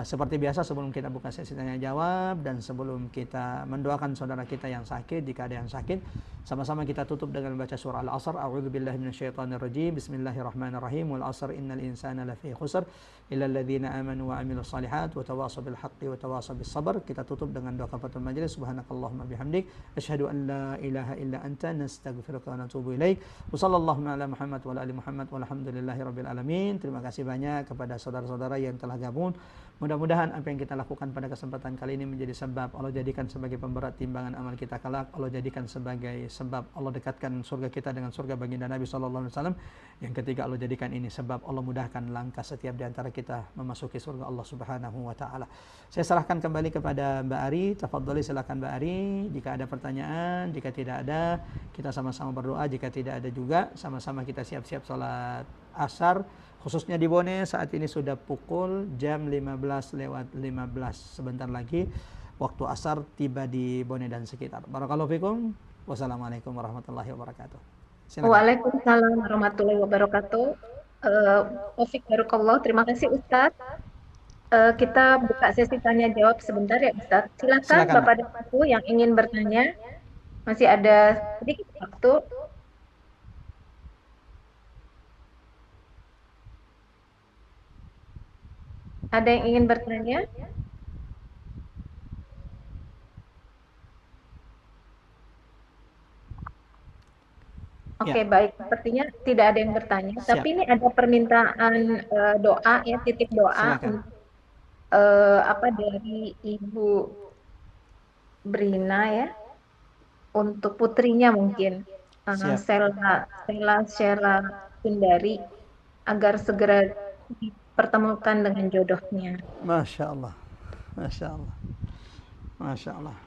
Seperti biasa sebelum kita buka sesi tanya jawab dan sebelum kita mendoakan saudara kita yang sakit, jika ada yang sakit, sama-sama kita tutup dengan baca surah Al-Asr. A'udzubillahi minasyaitonirrajim. Bismillahirrahmanirrahim. Wal 'asr innal insana lafi khusr illa alladzina amanu wa 'amilus shalihat wa tawashaw bil haqqi wa tawashaw bis sabr. Kita tutup dengan doa kafaratul majelis. Subhanakallahumma bihamdik asyhadu an la ilaha illa anta nastaghfiruka wa natubu ilaik. Wa sallallahu ala Muhammad wa ala ali Muhammad walhamdulillahirabbil alamin. Terima kasih banyak kepada saudara-saudara yang telah gabung. Mudah-mudahan apa yang kita lakukan pada kesempatan kali ini menjadi sebab Allah jadikan sebagai pemberat timbangan amal kita kelak. Allah jadikan sebagai sebab Allah dekatkan surga kita dengan surga baginda Nabi SAW. Yang ketiga, Allah jadikan ini sebab Allah mudahkan langkah setiap di antara kita memasuki surga Allah Subhanahu wa taala. Saya serahkan kembali kepada Mbak Ari. Tafadhali, silakan Mbak Ari. Jika ada pertanyaan, jika tidak ada, kita sama-sama berdoa. Jika tidak ada juga, sama-sama kita siap-siap salat asar. Khususnya di Bone saat ini sudah pukul jam 15:15. Sebentar lagi waktu asar tiba di Bone dan sekitar. Barakallahu fikum. Wassalamualaikum warahmatullahi wabarakatuh. Silakan. Waalaikumsalam warahmatullahi wabarakatuh. Taufik barakallah. Terima kasih Ustadz. Kita buka sesi tanya jawab sebentar ya Ustadz. Silakan Bapak dan Ibu yang ingin bertanya. Masih ada sedikit waktu. Ada yang ingin bertanya? Oke, baik. Sepertinya tidak ada yang bertanya. Siap. Tapi ini ada permintaan doa ya, titip doa dari Ibu Brina ya, untuk putrinya mungkin Sela Sundari agar segera dipertemukan dengan jodohnya. Masya Allah, Masya Allah, Masya Allah.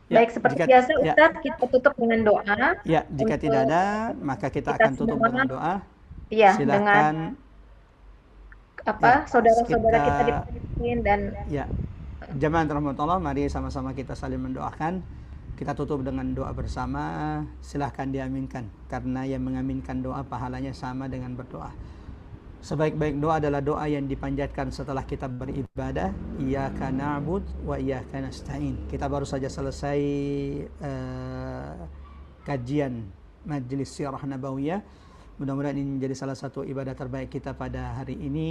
Ya, baik, seperti biasa Ustadz, kita tutup dengan doa. Ya, jika tidak ada, maka kita akan tutup dengan doa. Ya, silakan dengan saudara-saudara kita dipimpin dan jamaah rahmatullah, mari sama-sama kita saling mendoakan. Kita tutup dengan doa bersama. Silahkan diaminkan, karena yang mengaminkan doa pahalanya sama dengan berdoa. Sebaik-baik doa adalah doa yang dipanjatkan setelah kita beribadah. Iyyaka na'bud wa iyyaka nasta'in. Kita baru saja selesai kajian Majelis Sirah Nabawiyah. Mudah-mudahan ini menjadi salah satu ibadah terbaik kita pada hari ini.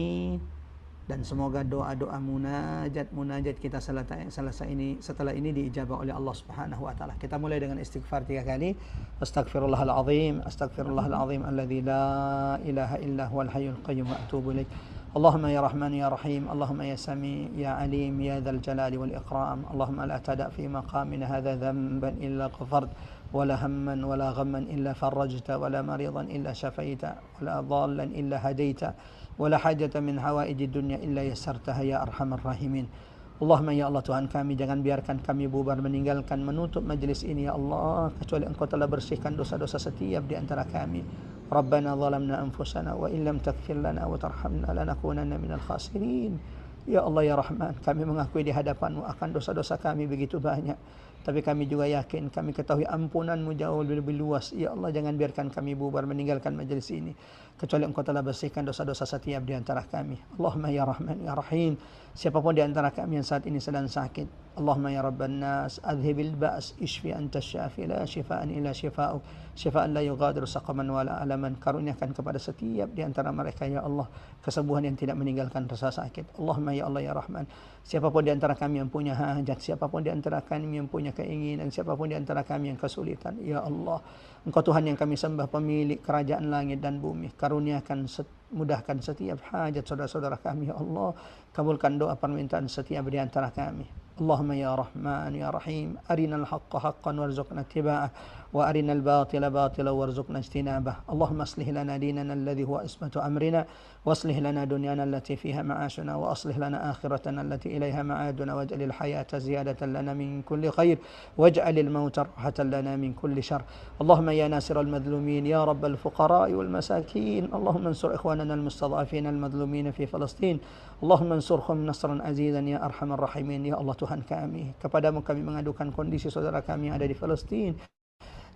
Dan semoga doa-doa munajat kita setelah ini diijabah oleh Allah Subhanahu wa taala. Kita mulai dengan istighfar 3 kali. Astaghfirullahalazim, astaghfirullahalazim alladzi la ilaha illa huwal hayyul qayyum wa atubu ilaik. Allahumma ya Rahman ya Rahim, Allahumma ya Sami ya Alim ya Dzal Jalali wal Ikram. Allahumma la tada fi maqamina hadza dhanban illa ghafart wala hamman wala ghamman illa farajta wala maridan illa shafaita wala dhallan illa hadaita wala hajatan min hawaijid dunya illa yassartaha ya arhamar rahimin. Allahumma ya Allah Tuhan kami, jangan biarkan kami bubar meninggalkan menutup majlis ini ya Allah, kecuali Engkau telah bersihkan dosa-dosa setiap di antara kami. Rabbana zalamna anfusana wa illam taghfir lana wa tarhamna lanakunanna minal khasirin. Ya Allah ya Rahman, kami mengakui di hadapan-Mu akan dosa-dosa kami begitu banyak, tapi kami juga yakin, kami ketahui ampunan-Mu jauh lebih luas. Ya Allah, jangan biarkan kami bubar meninggalkan majlis ini, kecuali Engkau telah bersihkan dosa-dosa setiap di antara kami. Allahumma ya Rahman ya Rahim, siapapun di antara kami yang saat ini sedang sakit, Allahumma ya Rabban nas adhibil ba's ishfi anta syafi la shifaan illa shifa'uk shifaan la yughadiru saqaman wala alaman. Karuniakan kepada setiap di antara mereka ya Allah kesembuhan yang tidak meninggalkan rasa sakit. Allahumma ya Allah ya Rahman, siapapun di antara kami yang punya hajat, siapapun di antara kami yang punya keinginan, siapapun di antara kami yang kesulitan, ya Allah Engkau Tuhan yang kami sembah, pemilik kerajaan langit dan bumi, karuniakan mudahkan setiap hajat saudara-saudara kami ya Allah. Kabulkan doa permintaan setiap di antara kami. اللهم يا رحمن يا رحيم أرنا الحق حقا وارزقنا اتباعه وأرنا الباطل باطلا وارزقنا اجتنابه اللهم اصلح لنا ديننا الذي هو عصمة أمرنا واصلح لنا دنيانا التي فيها معاشنا وأصلح لنا آخرتنا التي إليها معادنا واجعل الحياة زيادة لنا من كل خير واجعل الموت راحة لنا من كل شر اللهم يا ناصر المظلومين يا رب الفقراء والمساكين اللهم انصر إخواننا المستضعفين المظلومين في فلسطين اللهم انصرهم نصرا عزيزا ya arhamar rahimin ya Allah Tuhan kami kepadamu kami mengadukan kondisi saudara kami yang ada di Palestina.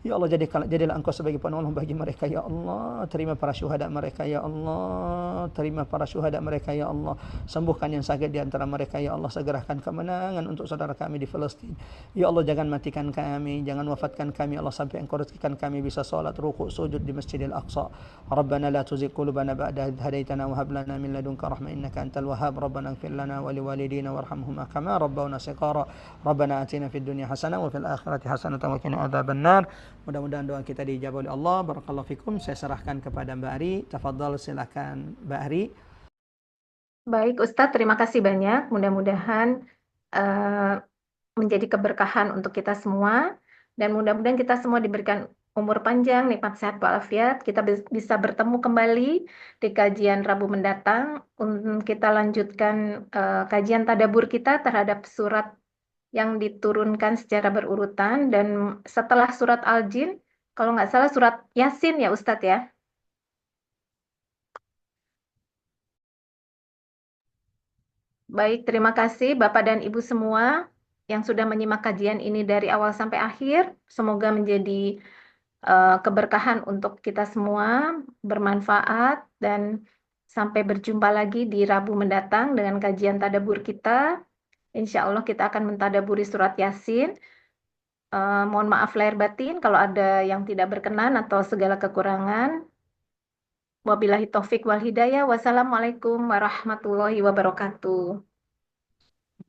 Ya Allah, jadilah engkau sebagai penolong bagi mereka, ya Allah. Terima para syuhada mereka, ya Allah. Terima para syuhada mereka, ya Allah. Sembuhkan yang sakit di antara mereka, ya Allah. Segerakan kemenangan untuk saudara kami di Palestina. Ya Allah, jangan matikan kami, jangan wafatkan kami, Allah, sampai engkau rezekikan kami bisa salat, rukuk, sujud di Masjidil Aqsa. Rabbana la tuzigh qulubana ba'da idh hadaitana wa hab lana min ladunka rahmah innaka antal wahhab. Rabbana ighfir lana wa liwalidina warhamhuma kama rabbawna shiqara. Rabbana atina fid dunya hasanah wa fil akhirati hasanah wa qina adzabannar. Mudah-mudahan doa kita dijawab oleh Allah. Barakallahu fikum. Saya serahkan kepada Mbak Ari. Tafadhal, silakan Mbak Ari. Baik, Ustadz, terima kasih banyak. Mudah-mudahan menjadi keberkahan untuk kita semua. Dan mudah-mudahan kita semua diberikan umur panjang, nikmat sehat walafiat. Kita bisa bertemu kembali di kajian Rabu mendatang. Kita lanjutkan kajian tadabbur kita terhadap surat yang diturunkan secara berurutan, dan setelah surat Al-Jin, kalau nggak salah surat Yasin ya Ustadz ya. Baik, terima kasih Bapak dan Ibu semua yang sudah menyimak kajian ini dari awal sampai akhir. Semoga menjadi keberkahan untuk kita semua, bermanfaat, dan sampai berjumpa lagi di Rabu mendatang dengan kajian tadabbur kita. Insya Allah kita akan mentadaburi surat Yasin. Mohon maaf lahir batin kalau ada yang tidak berkenan atau segala kekurangan. Wabillahi taufik wal hidayah. Wassalamualaikum warahmatullahi wabarakatuh.